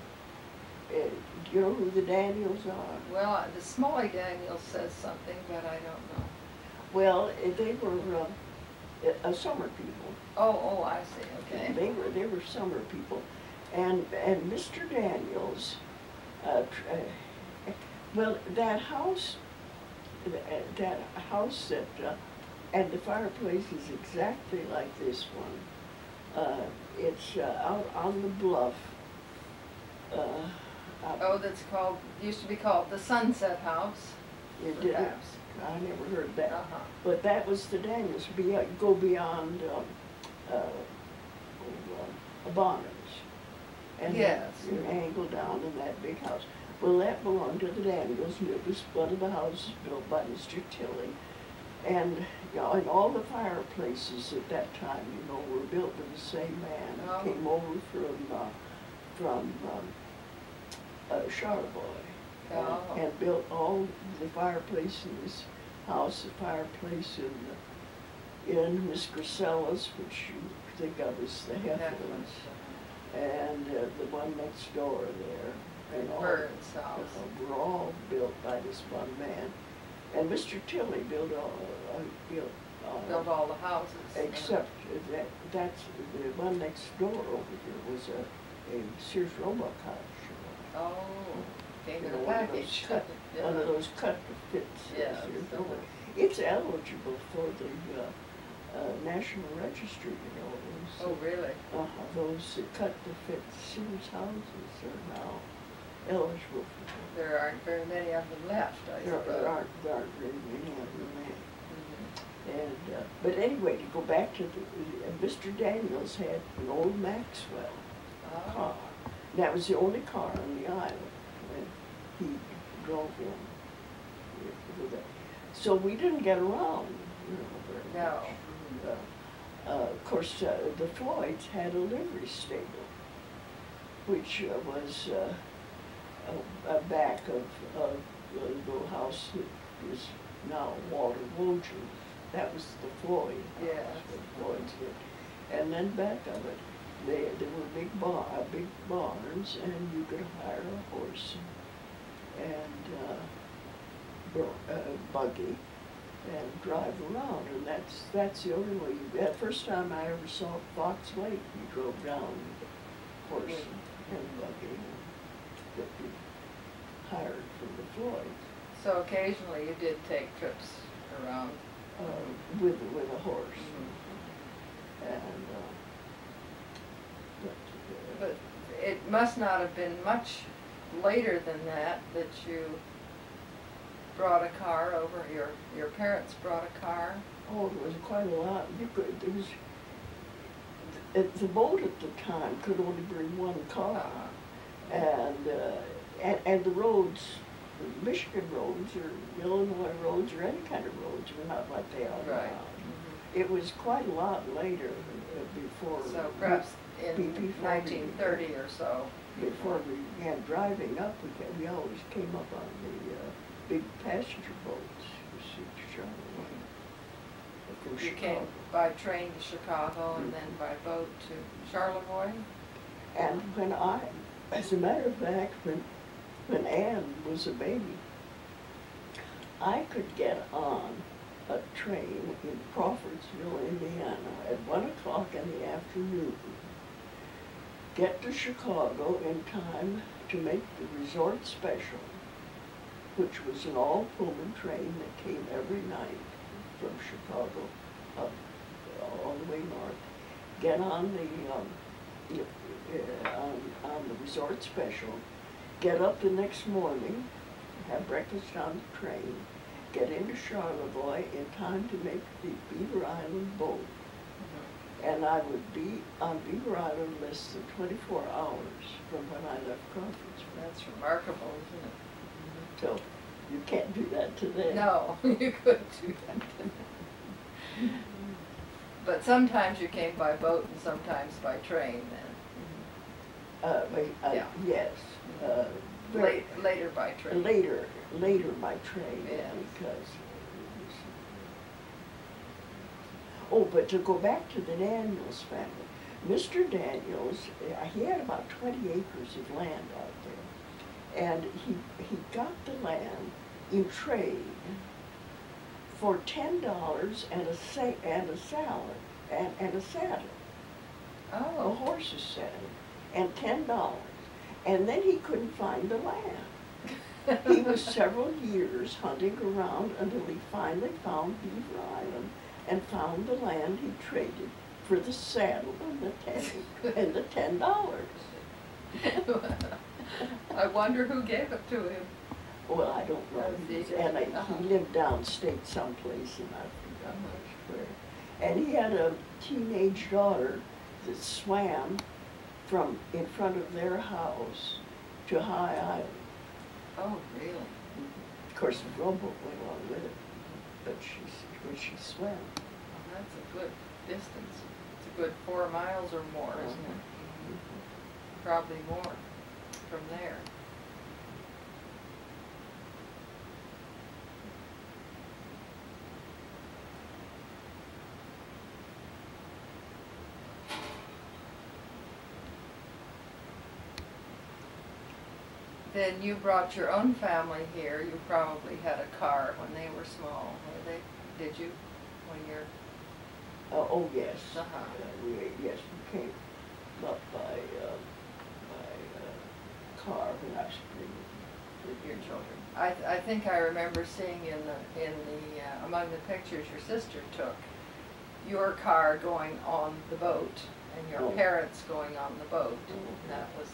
Speaker 2: do you know who the Daniels are?
Speaker 1: Well, the Smalley Daniels says something, but I don't know.
Speaker 2: Well, they were summer people.
Speaker 1: Oh, I see, okay.
Speaker 2: They were summer people. And Mr. Daniels, well, that house that, and the fireplace is exactly like this one. It's out on the bluff.
Speaker 1: Oh, that's called, used to be called the Sunset House.
Speaker 2: It didn't.
Speaker 1: Perhaps.
Speaker 2: I never heard that.
Speaker 1: Uh-huh.
Speaker 2: But that was the Daniels. Go beyond Bonners. And
Speaker 1: Yes.
Speaker 2: you angle down in that big house. Well, that belonged to the Daniels, and it was one of the houses built by Mr. Tilley. And, you know, and all the fireplaces at that time, you know, were built by the same man.
Speaker 1: Oh.
Speaker 2: He came over from Charlevoix.
Speaker 1: Oh.
Speaker 2: And built all the fireplace in this house, the fireplace in Miss Grisella's, which you think of as the Heflin's, and the one next door there. And all,
Speaker 1: Bird's house.
Speaker 2: were all built by this one man. And Mr. Tilley built
Speaker 1: Built all the houses.
Speaker 2: except that's the one next door over here was a Sears Roebuck house.
Speaker 1: Oh, came in a
Speaker 2: One of
Speaker 1: package.
Speaker 2: those
Speaker 1: Yeah.
Speaker 2: one of those cut to fits.
Speaker 1: Yeah,
Speaker 2: Sears
Speaker 1: so
Speaker 2: Roebuck. It's eligible for the National Registry, you know.
Speaker 1: Oh, really?
Speaker 2: Those cut to fit Sears houses are now eligible for that.
Speaker 1: There aren't very many of them left, I suppose.
Speaker 2: There aren't very many of them.
Speaker 1: Mhm.
Speaker 2: And, but anyway, to go back to Mr. Daniels had an old Maxwell
Speaker 1: Oh.
Speaker 2: car. That was the only car on the island, and he drove in with it. So we didn't get around, you know, very
Speaker 1: No.
Speaker 2: much. Of course, the Floyds had a livery stable, which was a back of the little house that is now Walter Wojin. That was the Floyd house,
Speaker 1: Yes.
Speaker 2: the Floyds lived. And then back of it, there were big barns, and you could hire a horse and buggy and drive around, and that's the only way. The first time I ever saw Fox Lake, we drove down with a horse and buggy that we hired from the Floyds.
Speaker 1: So occasionally you did take trips around.
Speaker 2: With a horse. And
Speaker 1: But it must not have been much later than that you brought a car over, your parents brought a car?
Speaker 2: oh, it was quite a lot. The boat at the time could only bring one car. And the roads, Michigan roads or Illinois roads or any kind of roads were not like they are
Speaker 1: Right.
Speaker 2: now. It was quite a lot later before.
Speaker 1: So perhaps in
Speaker 2: before
Speaker 1: 1930 or so.
Speaker 2: Before we began driving up, we always came up on the big passenger boats to Charlotte. From
Speaker 1: You
Speaker 2: Chicago.
Speaker 1: came by train to Chicago and then by boat to Charlevoix?
Speaker 2: And as a matter of fact, when Ann was a baby, I could get on a train in Crawfordsville, Indiana, at 1 o'clock in the afternoon, get to Chicago in time to make the resort special, which was an all-Pullman train that came every night from Chicago up all the way north. Get on the resort special, get up the next morning, have breakfast on the train, get into Charlevoix in time to make the Beaver Island boat. And I would be on Beaver Island less than 24 hours from when I left Crawfordsville.
Speaker 1: That's remarkable, isn't it?
Speaker 2: So you can't do that today.
Speaker 1: No, you couldn't do that. But sometimes you came by boat and sometimes by train then.
Speaker 2: Yeah. Yes.
Speaker 1: Later by train.
Speaker 2: Later by train,
Speaker 1: Yes.
Speaker 2: because. Oh, but to go back to the Daniels family, Mr. Daniels, he had about 20 acres of land out there, and he got the land in trade for $10 and a saddle, a
Speaker 1: Oh,
Speaker 2: horse's saddle, and $10. And then he couldn't find the land. He was several years hunting around until he finally found Beaver Island and found the land he traded for the saddle and the $10.
Speaker 1: I wonder who gave it to him.
Speaker 2: Well, I don't know. He lived downstate someplace, and I forgot where. And he had a teenage daughter that swam from in front of their house to High Island.
Speaker 1: Oh, really?
Speaker 2: Of course, the rowboat went along with it, but she swam.
Speaker 1: Well, that's a good distance. It's a good 4 miles or more, isn't it? probably more from there. Then you brought your own family here. You probably had a car when they were small. Were they? Did you? When you're...
Speaker 2: Oh, yes.
Speaker 1: Uh-huh.
Speaker 2: Yes, we came up by car when I was
Speaker 1: With your children. I think I remember seeing in the among the pictures your sister took, your car going on the boat and your parents going on the boat. And that was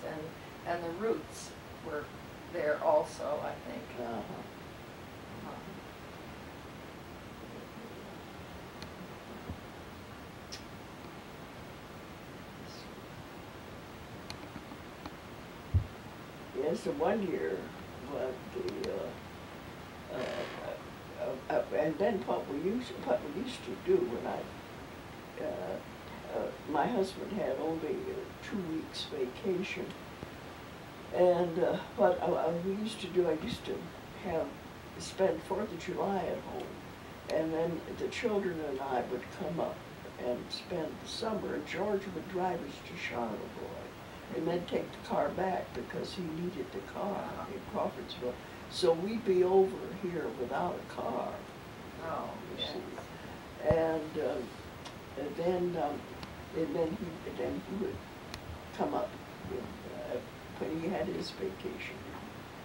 Speaker 1: and the roots were there also, I think.
Speaker 2: Yes, the one year, but and then what we used to do when my husband had only 2 weeks vacation, and what we used to do, I used to spend 4th of July at home, and then the children and I would come up and spend the summer, and George would drive us to Charlevoix, and then take the car back because he needed the car in Crawfordsville. So we'd be over here without a car.
Speaker 1: Oh,
Speaker 2: you
Speaker 1: yes.
Speaker 2: see. And then he would come up when he had his vacation,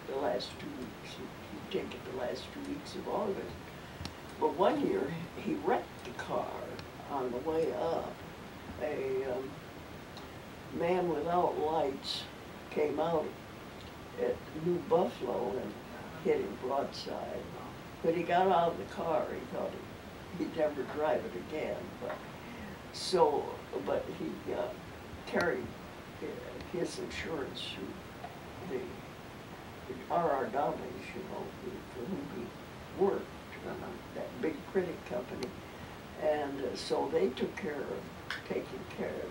Speaker 2: the last 2 weeks. He'd take it the last 2 weeks of August. But one year he wrecked the car on the way up. A man without lights came out at New Buffalo and hit him broadside. When he got out of the car, he thought he'd never drive it again. But he carried his insurance through the RRWs, you know, for whom he worked, that big printing company. And so they took care of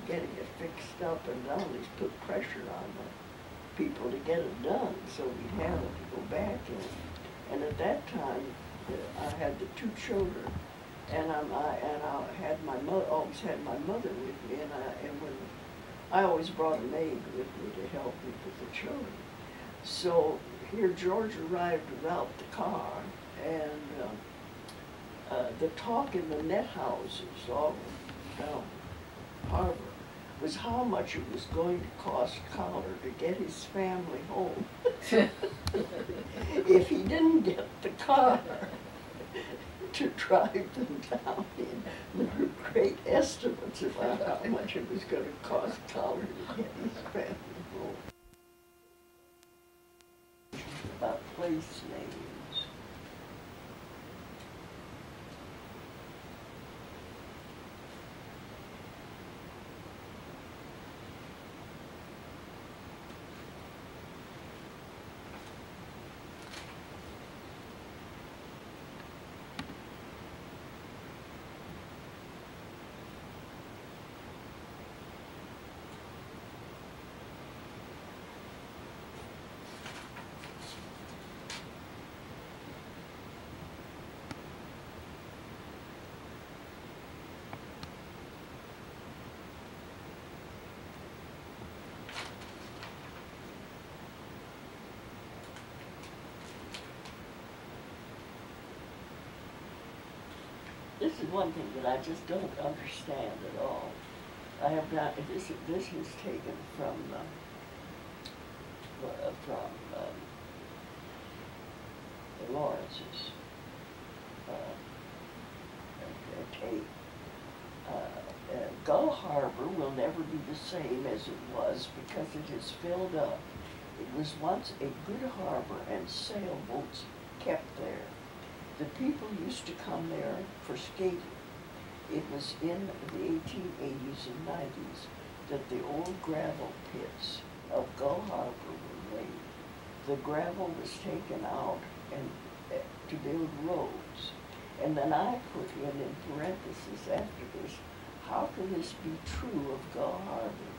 Speaker 2: getting it fixed up, and now they put pressure on the people to get it done, so we had to go back in. And at that time, I had the 2 children, and I had my mother, always had my mother with me, and when I always brought a maid with me to help me with the children. So here George arrived without the car, and the talk in the net houses all around harbor was how much it was going to cost Collar to get his family home if he didn't get the car to drive them down in. There were great estimates about how much it was going to cost Collar to get his family home. About place names. This is one thing that I just don't understand at all. I have not, this is taken from Lawrence's tape. Gull Harbor will never be the same as it was because it is filled up. It was once a good harbor and sailboats kept there. The people used to come there for skating. It was in the 1880s and 90s that the old gravel pits of Gull Harbor were laid. The gravel was taken out and to build roads. And then I put in parentheses after this, how can this be true of Gull Harbor?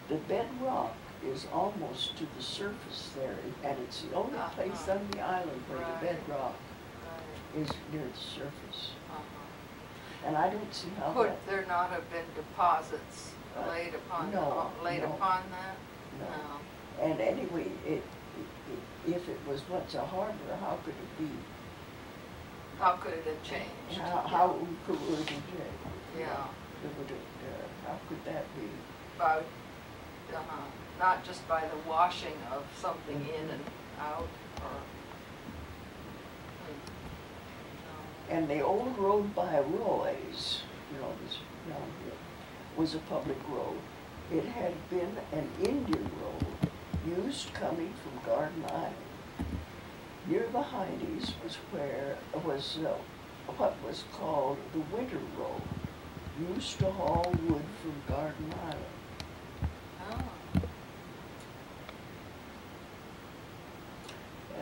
Speaker 2: The bedrock is almost to the surface there, and it's the only place on the island where the bedrock is near the surface. And I don't see how
Speaker 1: Could
Speaker 2: that...
Speaker 1: there not have been deposits laid upon
Speaker 2: no.
Speaker 1: upon that?
Speaker 2: No. And anyway, if it was once a harbor, how could it be?
Speaker 1: How could it have changed?
Speaker 2: How could it have changed?
Speaker 1: Yeah.
Speaker 2: How could that be?
Speaker 1: By, not just by the washing of something in and out, or...
Speaker 2: And the old road by Roy's, you know, this down here, was a public road. It had been an Indian road used coming from Garden Island. Near the Heidies was what was called the Winter Road, used to haul wood from Garden Island.
Speaker 1: Oh.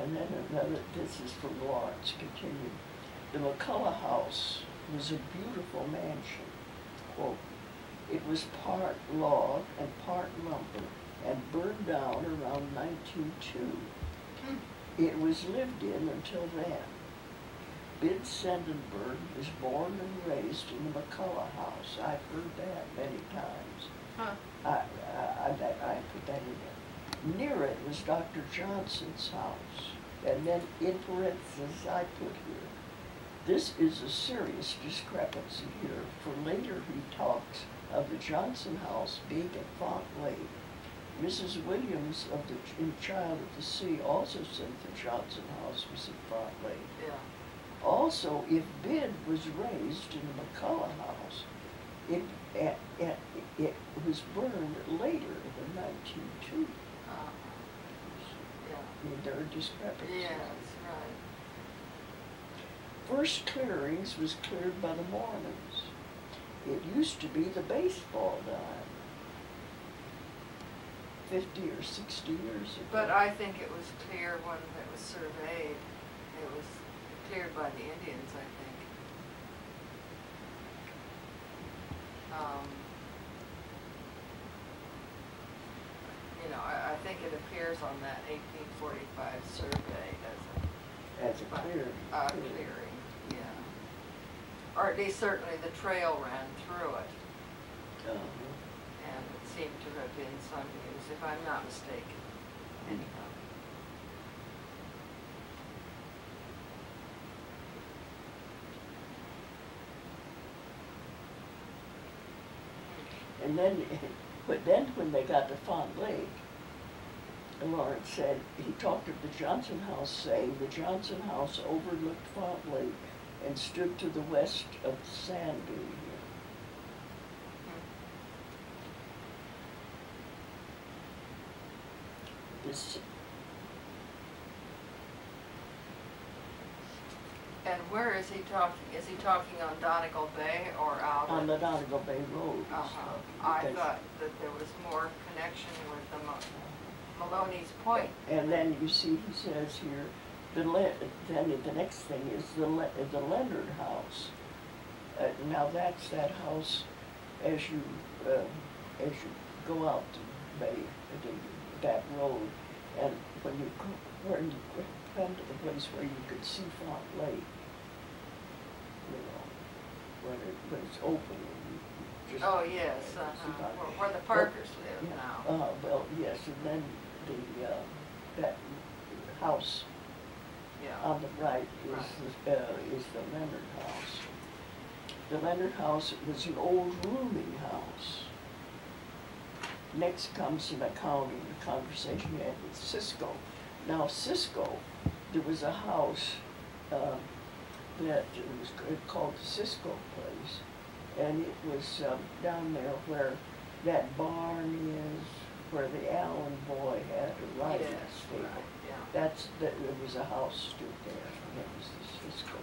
Speaker 2: And then another, this is from Lawrence, continued. The McCullough House was a beautiful mansion. Quote, it was part log and part lumber and burned down around 1902. It was lived in until then. Bid Sendenberg was born and raised in the McCullough House. I've heard that many times.
Speaker 1: Huh.
Speaker 2: I put that in there. Near it was Dr. Johnson's house. And then in parentheses I put here, this is a serious discrepancy here, for later he talks of the Johnson house being at Font Lake. Mrs. Williams in Child of the Sea also said the Johnson house was at Font Lake.
Speaker 1: Yeah.
Speaker 2: Also, if Bid was raised in the McCullough house, it was burned later than 1902.
Speaker 1: Yeah.
Speaker 2: I mean, there are discrepancies.
Speaker 1: Yeah, that's right.
Speaker 2: First clearings was cleared by the Mormons. It used to be the baseball diamond 50 or 60 years ago.
Speaker 1: But I think it was clear when it was surveyed. It was cleared by the Indians, I think. You know, I think it appears on that 1845 survey
Speaker 2: as a clearing.
Speaker 1: Clearing, yeah. Or at least certainly the trail ran through it. And it seemed to have been some use, if I'm not mistaken. Anyhow.
Speaker 2: And then, but then when they got to Font Lake, Lawrence said, he talked of the Johnson house, saying the Johnson house overlooked Font Lake and stood to the west of the sand dune here. This.
Speaker 1: And where is he talking? Is he talking on Donegal Bay or out
Speaker 2: on the Donegal Bay Road.
Speaker 1: I thought that there was more connection with the Maloney's Point.
Speaker 2: And then you see, he says here, then the next thing is the Leonard House. Now that's that house as you go out to Bay, that road, and when you come to the place where you could see Font Lake, you know, when it's open. And you just
Speaker 1: yes, where the Parkers live now.
Speaker 2: Well, yes, and then that house on the right is the Leonard House. The Leonard House was an old rooming house. Next comes an accounting, the conversation you had with Cisco. Now Cisco, there was a house that was called the Cisco Place, and it was down there where that barn is, where the Allen boy had a riding stable.
Speaker 1: Right, yeah.
Speaker 2: There was a house stood there, and it was the Cisco house.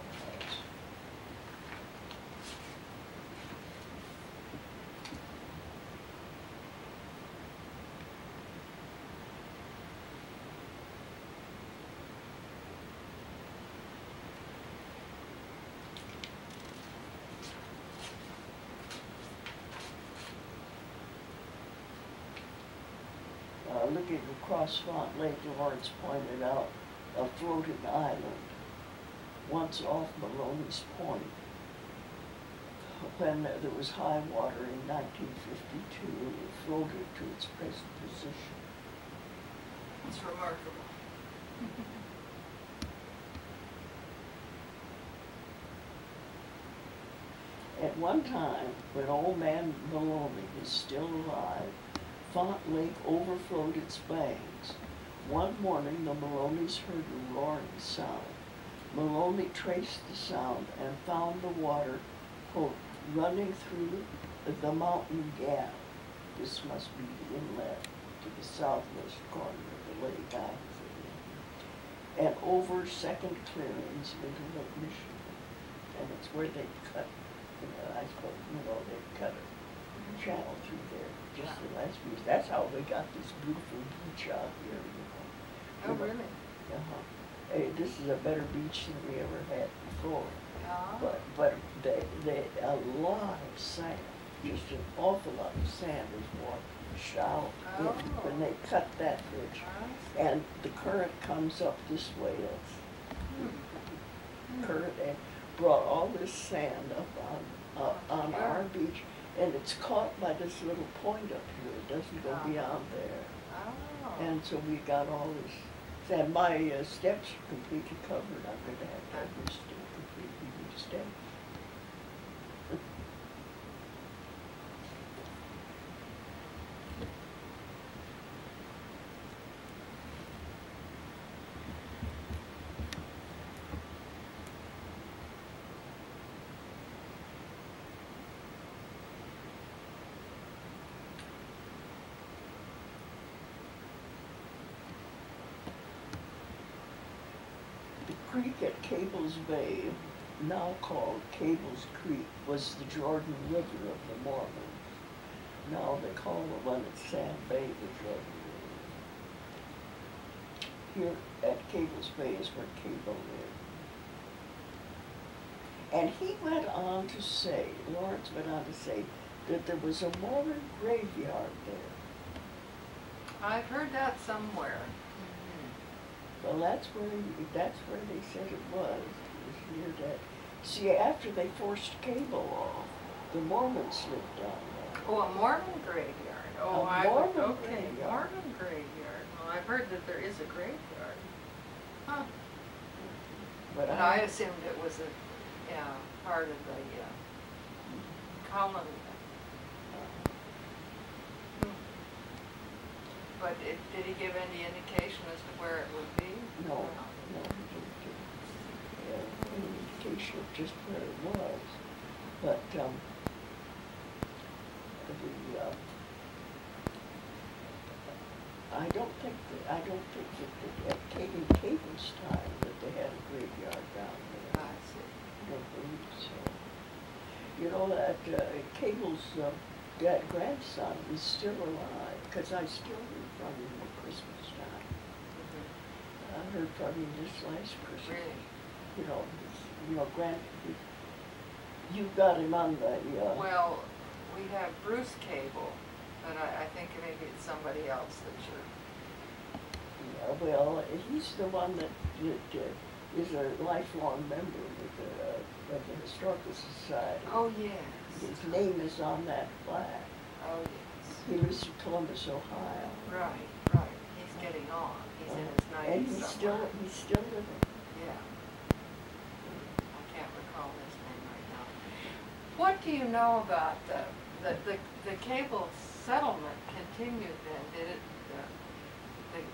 Speaker 2: digging across Font Lake, Lawrence pointed out a floating island, once off Maloney's Point. When there was high water in 1952, it floated to its present position.
Speaker 1: It's remarkable.
Speaker 2: At one time, when old man Maloney was still alive, Font Lake overflowed its banks. One morning, the Maloneys heard a roaring sound. Maloney traced the sound and found the water, quote, running through the mountain gap. This must be the inlet to the southwest corner of the lake, I think, and over second clearings into Lake Michigan. And it's where they cut, I suppose, they cut a channel through there, just the last few years. That's how they got this beautiful beach out here,
Speaker 1: Oh, really?
Speaker 2: Uh-huh. Hey, this is a better beach than we ever had before.
Speaker 1: Oh.
Speaker 2: But a lot of sand, just an awful lot of sand is washed out when they cut that bridge. And the current comes up this way, current, and brought all this sand up on our beach, and it's caught by this little point up here. It doesn't go beyond there.
Speaker 1: Oh.
Speaker 2: And so we got all this sand. My steps are completely covered. I'm going to have this completely new steps. The creek at Cable's Bay, now called Cable's Creek, was the Jordan River of the Mormons. Now they call the one at Sand Bay the Jordan River. Here at Cable's Bay is where Cable lived. And he went on to say, Lawrence went on to say, that there was a Mormon graveyard there.
Speaker 1: I've heard that somewhere.
Speaker 2: Well, that's where they said it was near that. See, after they forced Cable off, the Mormons lived down there.
Speaker 1: Oh, a Mormon graveyard. Oh, Mormon graveyard. Well, I've heard that there is a graveyard. Huh. But I assumed it was a part of the colony. But did he give any indication as to where it would be?
Speaker 2: No, he didn't give any indication of just where it was. But I don't think that at Cable's time that they had a graveyard down there.
Speaker 1: I see.
Speaker 2: I don't believe so. You know that Cable's grandson is still alive, because I still heard from him at Christmas time. I heard from him this last Christmas.
Speaker 1: Really?
Speaker 2: You got him on the,
Speaker 1: Well, we have Bruce Cable, but I think maybe it's somebody else that you're...
Speaker 2: Yeah, well, he's the one that is a lifelong member of the Historical Society.
Speaker 1: Oh, yes.
Speaker 2: His name is on that plaque.
Speaker 1: Oh, yes.
Speaker 2: He lives in Columbus, Ohio.
Speaker 1: Right. He's getting on. He's in his 90s
Speaker 2: And he's still living.
Speaker 1: Yeah. I can't recall his name right now. What do you know about the Cable settlement continued then? Did it,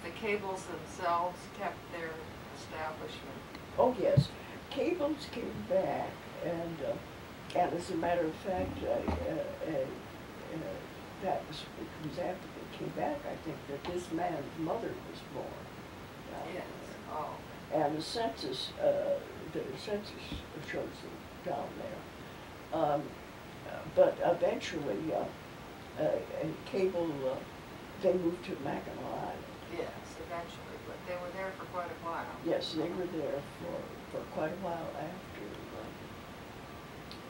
Speaker 1: the Cables themselves kept their establishment?
Speaker 2: Oh, yes. Cables came back, and as a matter of fact, that was after they came back, I think, that this man's mother was born.
Speaker 1: Yes. Oh.
Speaker 2: And the census shows them down there. But eventually, Cable, they moved to Mackinac Island.
Speaker 1: Yes, eventually, but they were there for quite a while.
Speaker 2: Yes, they were there for quite a while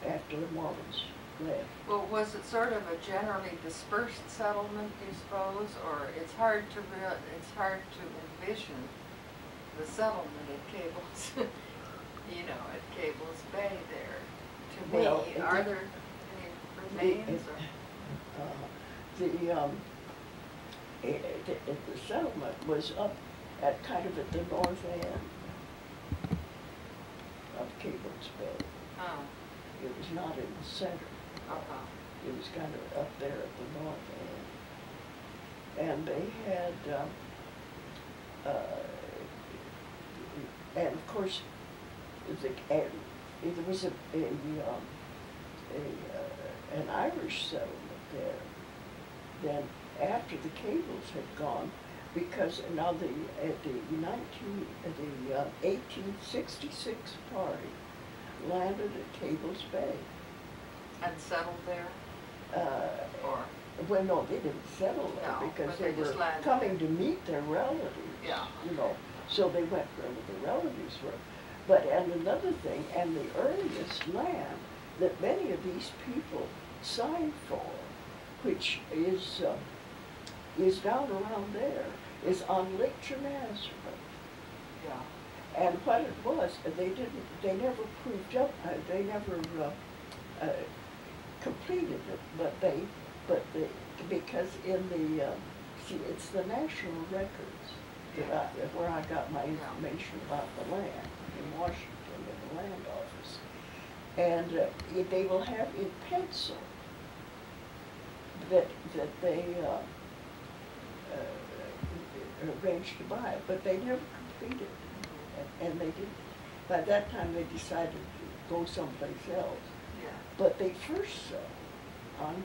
Speaker 2: after the Mormons left.
Speaker 1: Well, was it sort of a generally dispersed settlement, do you suppose, or it's hard to envision the settlement at Cable's, you know, at Cable's Bay there. To
Speaker 2: Well,
Speaker 1: me, are there any remains?
Speaker 2: The settlement was up at kind of at the north end of Cable's Bay.
Speaker 1: Oh.
Speaker 2: It was not in the center. It was kind of up there at the north end. And they had, and of course, there was an Irish settlement there. Then after the Cables had gone, because now the 1866 party landed at Cable's Bay.
Speaker 1: And settled there? Or?
Speaker 2: Well, no, they didn't settle there,
Speaker 1: No,
Speaker 2: because
Speaker 1: but
Speaker 2: they
Speaker 1: they just
Speaker 2: were
Speaker 1: landed
Speaker 2: coming
Speaker 1: there.
Speaker 2: to meet their relatives.
Speaker 1: Yeah.
Speaker 2: You know, so they went where the relatives were. But, and another thing, and the earliest land that many of these people signed for, which is down around there, is on Lake Genazareth.
Speaker 1: Yeah.
Speaker 2: And what it was, they never proved up, they never completed it, because in the, see, it's the National Records that where I got my information about the land in Washington, in the land office. And they will have in pencil that they arranged to buy it, but they never completed it. And they didn't. By that time, they decided to go someplace else.
Speaker 1: Yeah.
Speaker 2: But they first settled on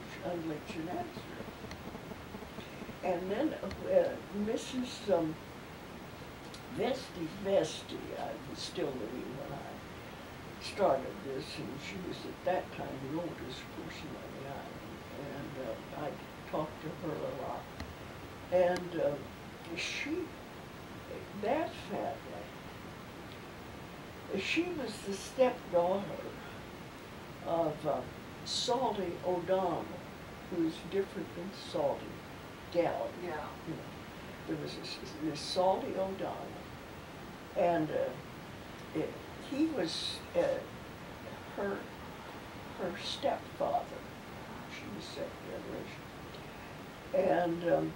Speaker 2: Lake Genazareth. And then Mrs. Vesti, I was still living when I started this, and she was at that time the oldest person on the island. And I talked to her a lot. And that family, she was the stepdaughter of Salty O'Donnell, who's different than Salty Gallagher.
Speaker 1: Yeah.
Speaker 2: You know, there was this Salty O'Donnell, and he was her stepfather. She was second generation. And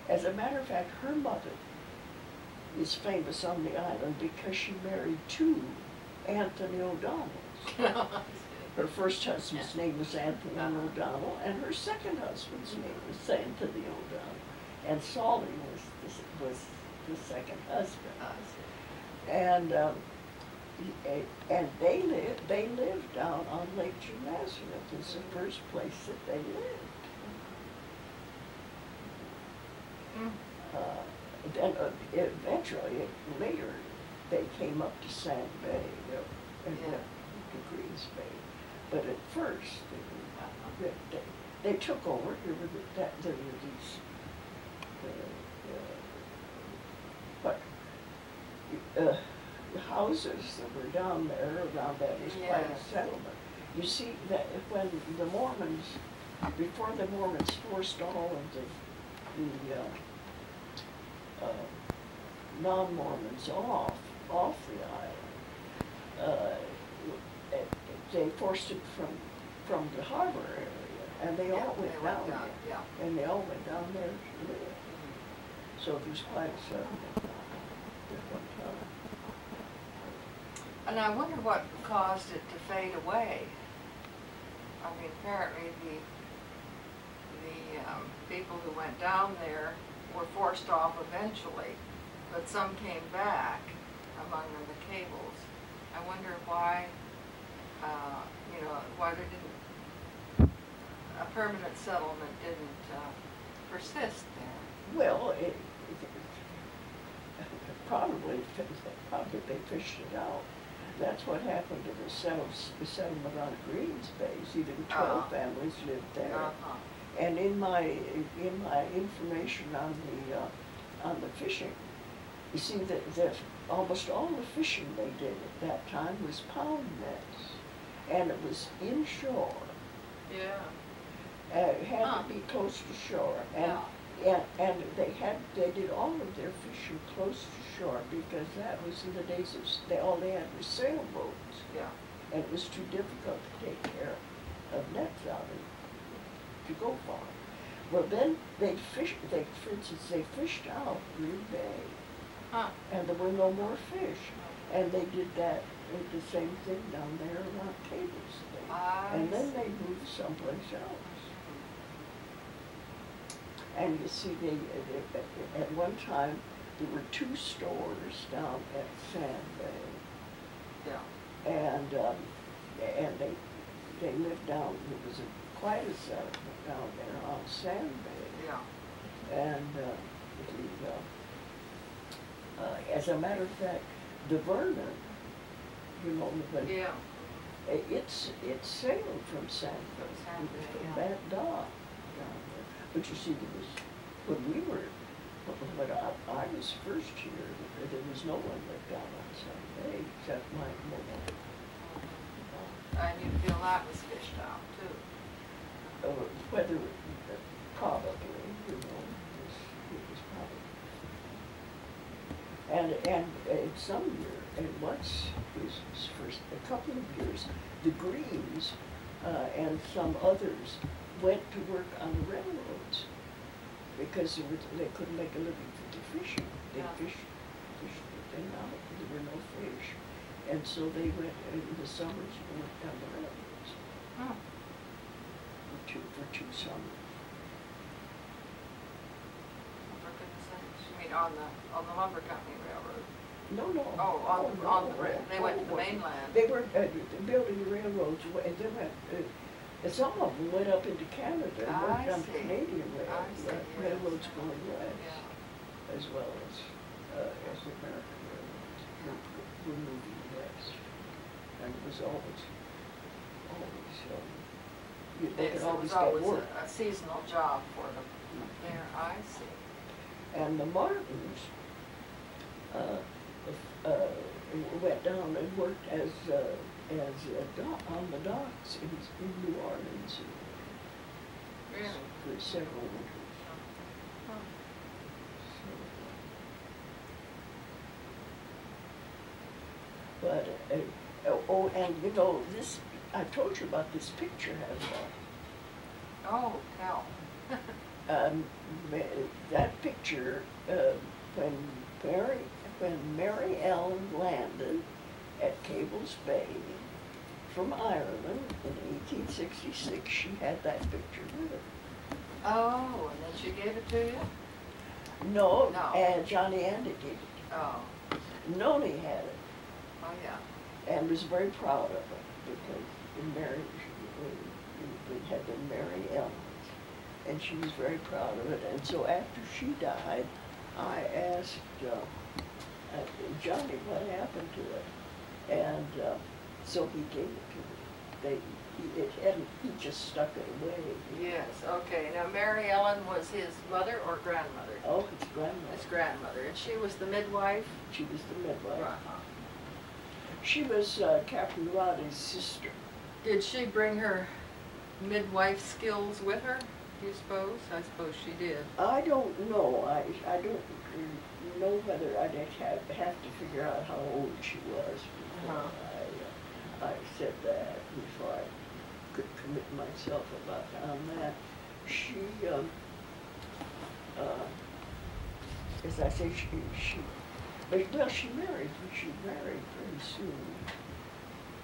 Speaker 2: as a matter of fact, her mother is famous on the island because she married two Anthony O'Donnells. Her first husband's name was Anthony O'Donnell, and her second husband's name was Anthony O'Donnell. And Salty was the second husband. And they lived down on Lake Genazareth. It's the first place that they lived. Then eventually, later, they came up to Sand Bay, to Greens Bay. But at first, they took over. There were these houses that were down there around that was quite a settlement. You see that when the Mormons, before the Mormons forced all of the non-Mormons off the island, they forced it from the harbor area, and they all went down there.
Speaker 1: Yeah.
Speaker 2: And they all went down there to live. So there was quite a settlement at one time.
Speaker 1: And I wonder what caused it to fade away. I mean, apparently the people who went down there were forced off eventually, but some came back, among them the Cables. I wonder why, why there didn't, a permanent settlement didn't persist there.
Speaker 2: Well, probably they fished it out. That's what happened to the settlement on Greens Bay. See, there were 12 families lived there. And in my information on the fishing, you see that almost all the fishing they did at that time was pound nets, and it was inshore.
Speaker 1: Yeah.
Speaker 2: It had to be close to shore, and they did all of their fishing close to shore because that was in the days of all they had was sailboats.
Speaker 1: Yeah.
Speaker 2: And it was too difficult to take care of nets out to go far. Well, then for instance, they fished out Green Bay, and there were no more fish. And they did the same thing down there around Tables. And then they moved someplace else. And you see, at one time, there were 2 stores down at Sand Bay.
Speaker 1: Yeah.
Speaker 2: And they lived down, it was quite a settlement down there on Sand Bay.
Speaker 1: Yeah.
Speaker 2: And as a matter of fact, the Vernon, you know,
Speaker 1: Yeah.
Speaker 2: It's sailed from Sand Bay, from that dock down there. But you see, when I was first here, there was no one lived down on Sand Bay except my mother.
Speaker 1: And you feel that was fished out too.
Speaker 2: Whether, probably, you know, it was probably. And some year, and once, his first, a couple of years, the Greens and some others went to work on the railroads because they couldn't make a living for the fishing. They fished the thing out, there were no fish. And so they went in the summers and worked on the railroads. For 2 summers.
Speaker 1: For goodness sakes. You mean on the lumber company railroad?
Speaker 2: No.
Speaker 1: Oh, they went to the mainland.
Speaker 2: They were building the railroads, and they went, some of them went up into Canada and worked on the Canadian railroads going west, as well as the American railroads were moving west. And it was always, you look at all
Speaker 1: It was
Speaker 2: these guys
Speaker 1: always
Speaker 2: work.
Speaker 1: a seasonal job for them up there. I see.
Speaker 2: And the Martins went down and worked as on the docks in New Orleans
Speaker 1: Really?
Speaker 2: for several winters. But and you know, this, I told you about this picture,
Speaker 1: Oh, hell.
Speaker 2: that picture, when Mary Ellen landed at Cables Bay from Ireland in 1866, she had that picture with her.
Speaker 1: Oh, and then she gave it to you?
Speaker 2: No,
Speaker 1: No.
Speaker 2: and Johnny Andy did it.
Speaker 1: Oh.
Speaker 2: Noni had it.
Speaker 1: Oh, yeah.
Speaker 2: And was very proud of it because it had been Mary Ellen's, and she was very proud of it. And so after she died, I asked Johnny what happened to it, and so he gave it to me. He just stuck it away.
Speaker 1: Yes, okay. Now, Mary Ellen was his mother or grandmother?
Speaker 2: Oh, his grandmother.
Speaker 1: His grandmother. And she was the midwife?
Speaker 2: She was the midwife.
Speaker 1: Uh-huh.
Speaker 2: She was Captain Roddy's sister.
Speaker 1: Did she bring her midwife skills with her, do you suppose? I suppose she did.
Speaker 2: I don't know. I don't know whether I'd have to figure out how old she was before I said that, before I could commit myself on that. She, as I say, she married pretty soon.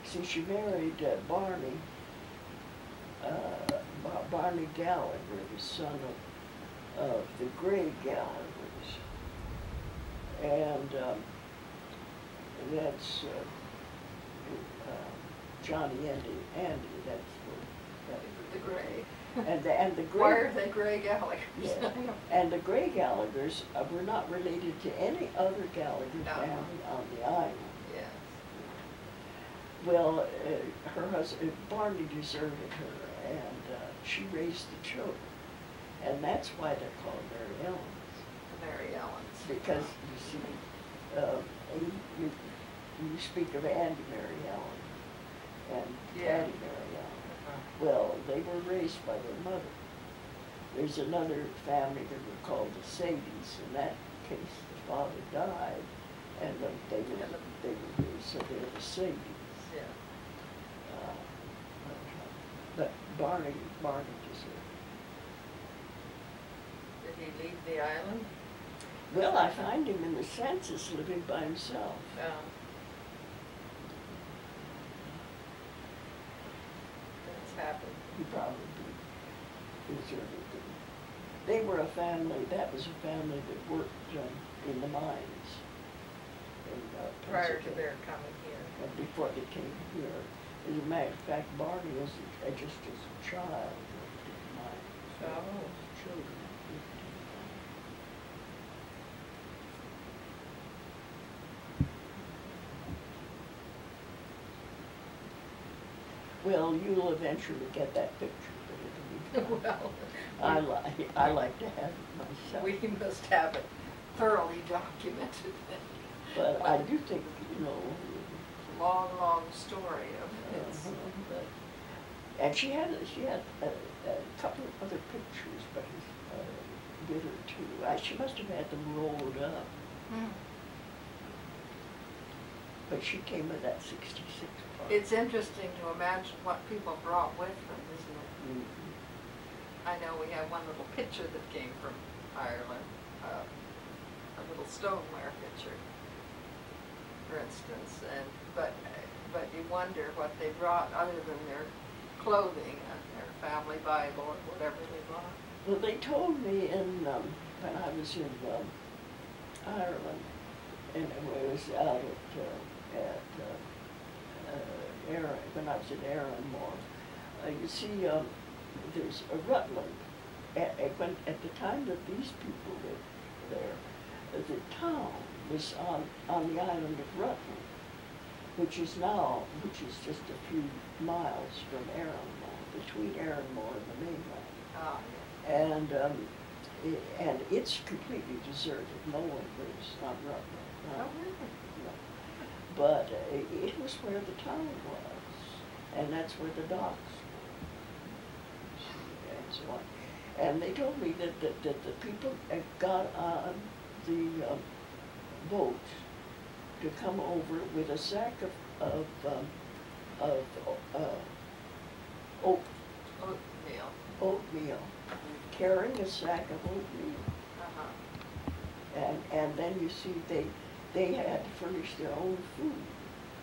Speaker 2: See, she married Barney Gallagher, the son of the Gray Gallaghers. And that's Johnny Andy, that's
Speaker 1: The Gray.
Speaker 2: And the Gray.
Speaker 1: Why are they Gray Gallaghers?
Speaker 2: Yeah. And the Gray Gallaghers were not related to any other Gallagher family on the island.
Speaker 1: Yes.
Speaker 2: Well, her husband, Barney, deserted her, and she raised the children. And that's why they're called Mary Ellens.
Speaker 1: The Mary Ellens.
Speaker 2: Because, you see, you, you speak of Andy Mary Ellen and
Speaker 1: Yeah.
Speaker 2: Patty Mary Ellen. Well, they were raised by their mother. There's another family that were called the Sadies. In that case, the father died, and they were raised, so they're the Sadies.
Speaker 1: Yeah.
Speaker 2: Uh, but Barney deserved.
Speaker 1: Did he leave the island?
Speaker 2: Well, I find him in the census living by himself.
Speaker 1: That's happened.
Speaker 2: He probably deserved it. They were a family, that was a family that worked in the mines. In,
Speaker 1: Prior to their coming here.
Speaker 2: Before they came here. As a matter of fact, Barney, just as a child, worked in the mines.
Speaker 1: Oh.
Speaker 2: Children. Well, you'll eventually get that picture, but it'll be fun.
Speaker 1: Well,
Speaker 2: I like to have it myself.
Speaker 1: we must have it thoroughly documented.
Speaker 2: But I do think, you know.
Speaker 1: Long story of its.
Speaker 2: And she had a couple of other pictures, but a bit or two. She must have had them rolled up. But she came with that 66 part.
Speaker 1: It's interesting to imagine what people brought with them, isn't it?
Speaker 2: Mm-hmm.
Speaker 1: I know we have one little picture that came from Ireland, a little stoneware picture, for instance, but you wonder what they brought other than their clothing and their family Bible or whatever they brought.
Speaker 2: Well, they told me when I was in Ireland, and I was out at Erin, when I was in Erinmore. You see, there's a Rutland. At the time that these people lived there, the town was on the island of Rutland, which is just a few miles from Erinmore, between Erinmore and the mainland.
Speaker 1: Oh, yeah.
Speaker 2: And it's completely deserted. No one lives on Rutland.
Speaker 1: Oh, really?
Speaker 2: No. But it was where the town was, and that's where the docks were, and so on. And they told me that the people got on the boat to come over with a sack of oatmeal, carrying a sack of oatmeal. And then you see they had to furnish their own food.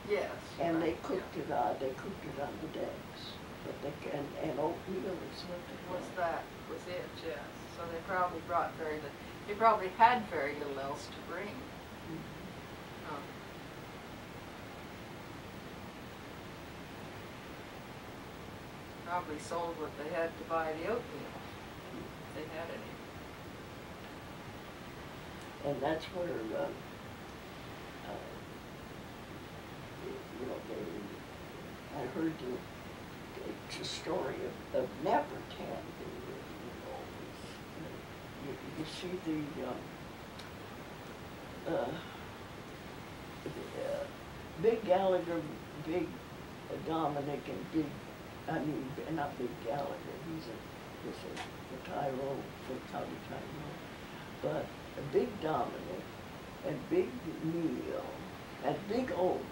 Speaker 1: Yes.
Speaker 2: And they
Speaker 1: right,
Speaker 2: cooked it on the decks. But and oatmeal is what
Speaker 1: was it, yes. So they probably brought they probably had very little else to bring.
Speaker 2: Mm-hmm.
Speaker 1: Probably sold what they had to buy the oatmeal, if they had any.
Speaker 2: And that's where, you know, I heard it's a story of Nappertan. You see Big Gallagher, Big Dominic, and not Big Gallagher, he's a Tyrone, from County Tyrone, but Big Dominic and Big Neil and Big Old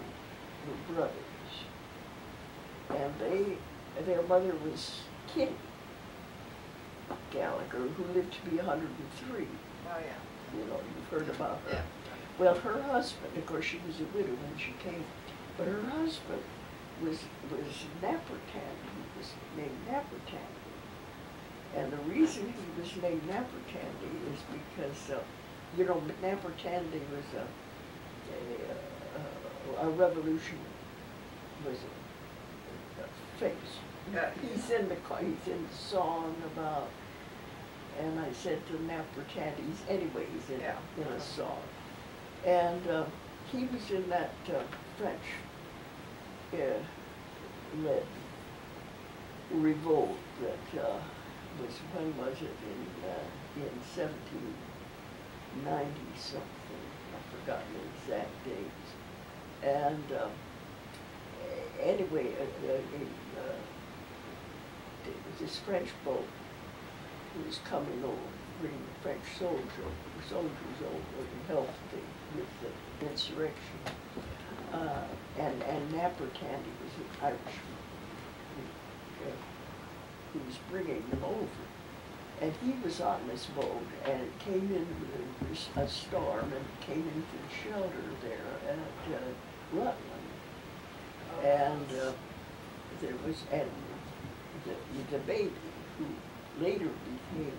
Speaker 2: were brothers. And their mother was Kitty Gallagher, who lived to be 103.
Speaker 1: Oh, yeah.
Speaker 2: You know, you've heard about her.
Speaker 1: Yeah.
Speaker 2: Well, her husband, of course, she was a widow when she came, but her husband was Nappertan. He was named Nappertandy. And the reason he was named Nappertandy is because, you know, Nappertandy was a revolution, was a face. He's in the song about, and I said to Nappertandy, he's in a song. And he was in that French led revolt that was, when was it, in 1790 something, I forgotten the exact dates. And anyway, there was this French boat who was coming over, bringing French soldiers over to help with the insurrection. And Napper Tandy was an Irishman who was bringing them over. And he was on this boat, and it came in with a storm, and it came into the shelter there at Rutland. And there was, and the baby, who later became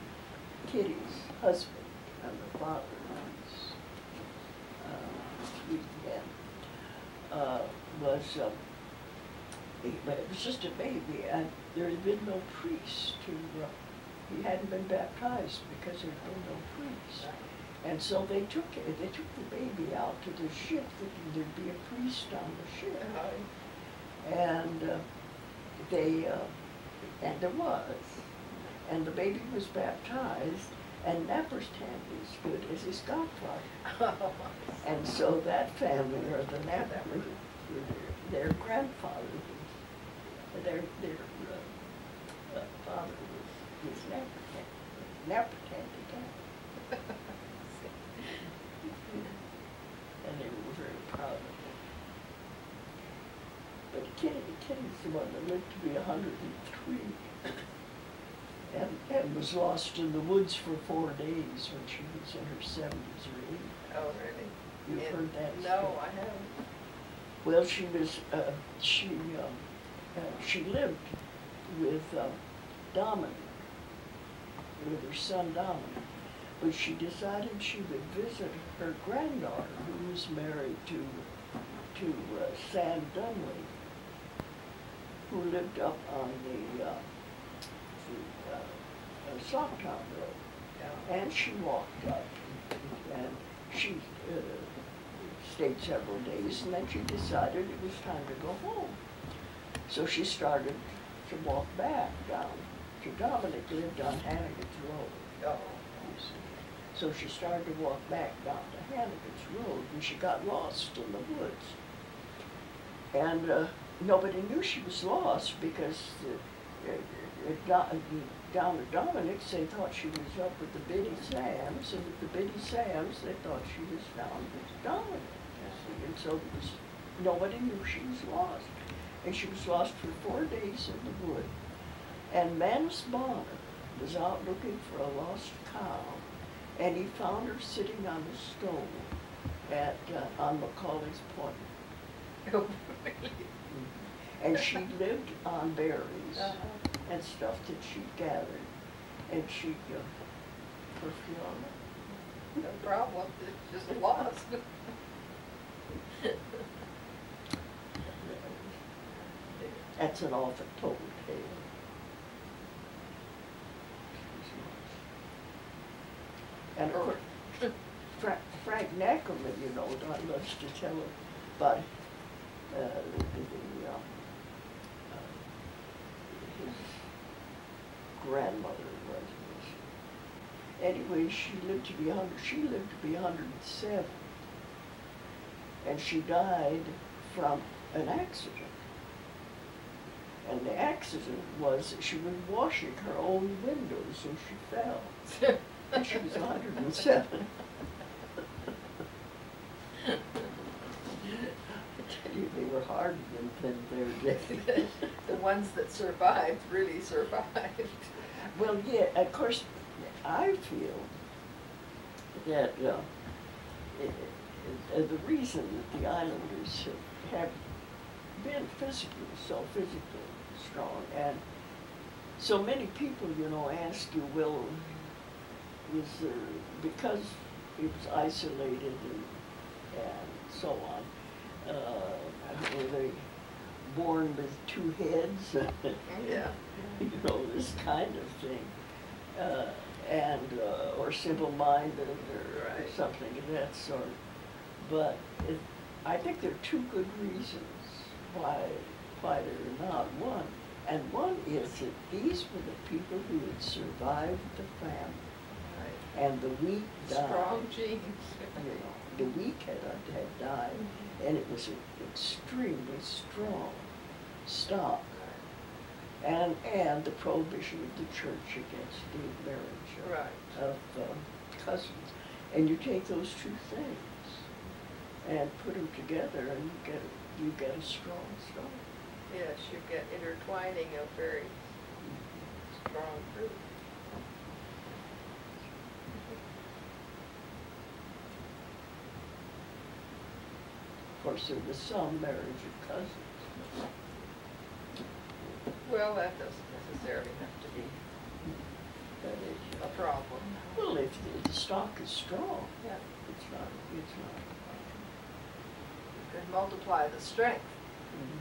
Speaker 2: Kitty's husband and the father of his 3 men, but it was just a baby, and there had been no priest he hadn't been baptized because there had been no priest. And so they took the baby out to the ship thinking there'd be a priest on the ship. And and there was. And the baby was baptized, and Napper's Tandy stood as his godfather. And so that family, or the Napper, their grandfather was, their father was Napper Tandy. And they were very proud of him. But Kitty's the one that lived to be 103. And was lost in the woods for 4 days when she was in her 70s or 80s.
Speaker 1: Oh, really?
Speaker 2: You've heard that
Speaker 1: No,
Speaker 2: story?
Speaker 1: I haven't.
Speaker 2: Well, she was, she lived with Dominic, with her son Dominic, but she decided she would visit her granddaughter, who was married to Sam Dunley, who lived up on the Socktown Road.
Speaker 1: Yeah.
Speaker 2: And she walked up, and she stayed several days, and then she decided it was time to go home. So she started to walk back down to Dominic lived on Hannigan's Road.
Speaker 1: Oh.
Speaker 2: So she started to walk back down to Hannigan's Road, and she got lost in the woods. And nobody knew she was lost because down at Dominic's, they thought she was up with the Biddy Sams, and with the Biddy Sams, they thought she was down with Dominic. And so nobody knew she was lost. And she was lost for 4 days in the wood. And Manus Bonner was out looking for a lost cow, and he found her sitting on a stone on Macaulay's Point.
Speaker 1: Oh, really?
Speaker 2: And she lived on berries and stuff that she gathered, and she perfumed.
Speaker 1: No problem, it's just lost.
Speaker 2: That's an often told tale. And of course, Frank Neckerman, you know, loves to tell about his grandmother was. Anyway, she lived to be 107, and she died from an accident. And the accident was that she was washing her own windows and she fell. And she was 107. I tell you, they were hard in their day.
Speaker 1: The ones that survived really survived.
Speaker 2: Well, yeah, of course, I feel that the reason that the Islanders have been so physically strong, and so many people, you know, ask you, well, is there, because it was isolated and so on, were they born with 2 heads?
Speaker 1: Yeah.
Speaker 2: You know, this kind of thing, or simple-minded, or
Speaker 1: Right.
Speaker 2: something of that sort. But I think there are 2 good reasons why they're not. One is that these were the people who had survived the famine,
Speaker 1: Right.
Speaker 2: and the wheat died.
Speaker 1: Strong genes.
Speaker 2: You know, the weak had died, and it was an extremely strong stock. And the prohibition of the church against the marriage of cousins. And you take those two things and put them together, and you get a strong stock.
Speaker 1: Yes, you get intertwining of very strong fruit.
Speaker 2: Of course, there was some marriage of cousins.
Speaker 1: Well, that doesn't necessarily have to be
Speaker 2: But it,
Speaker 1: a problem.
Speaker 2: well, if the stock is strong,
Speaker 1: Yeah.
Speaker 2: it's not.
Speaker 1: You could multiply the strength.
Speaker 2: Mhm.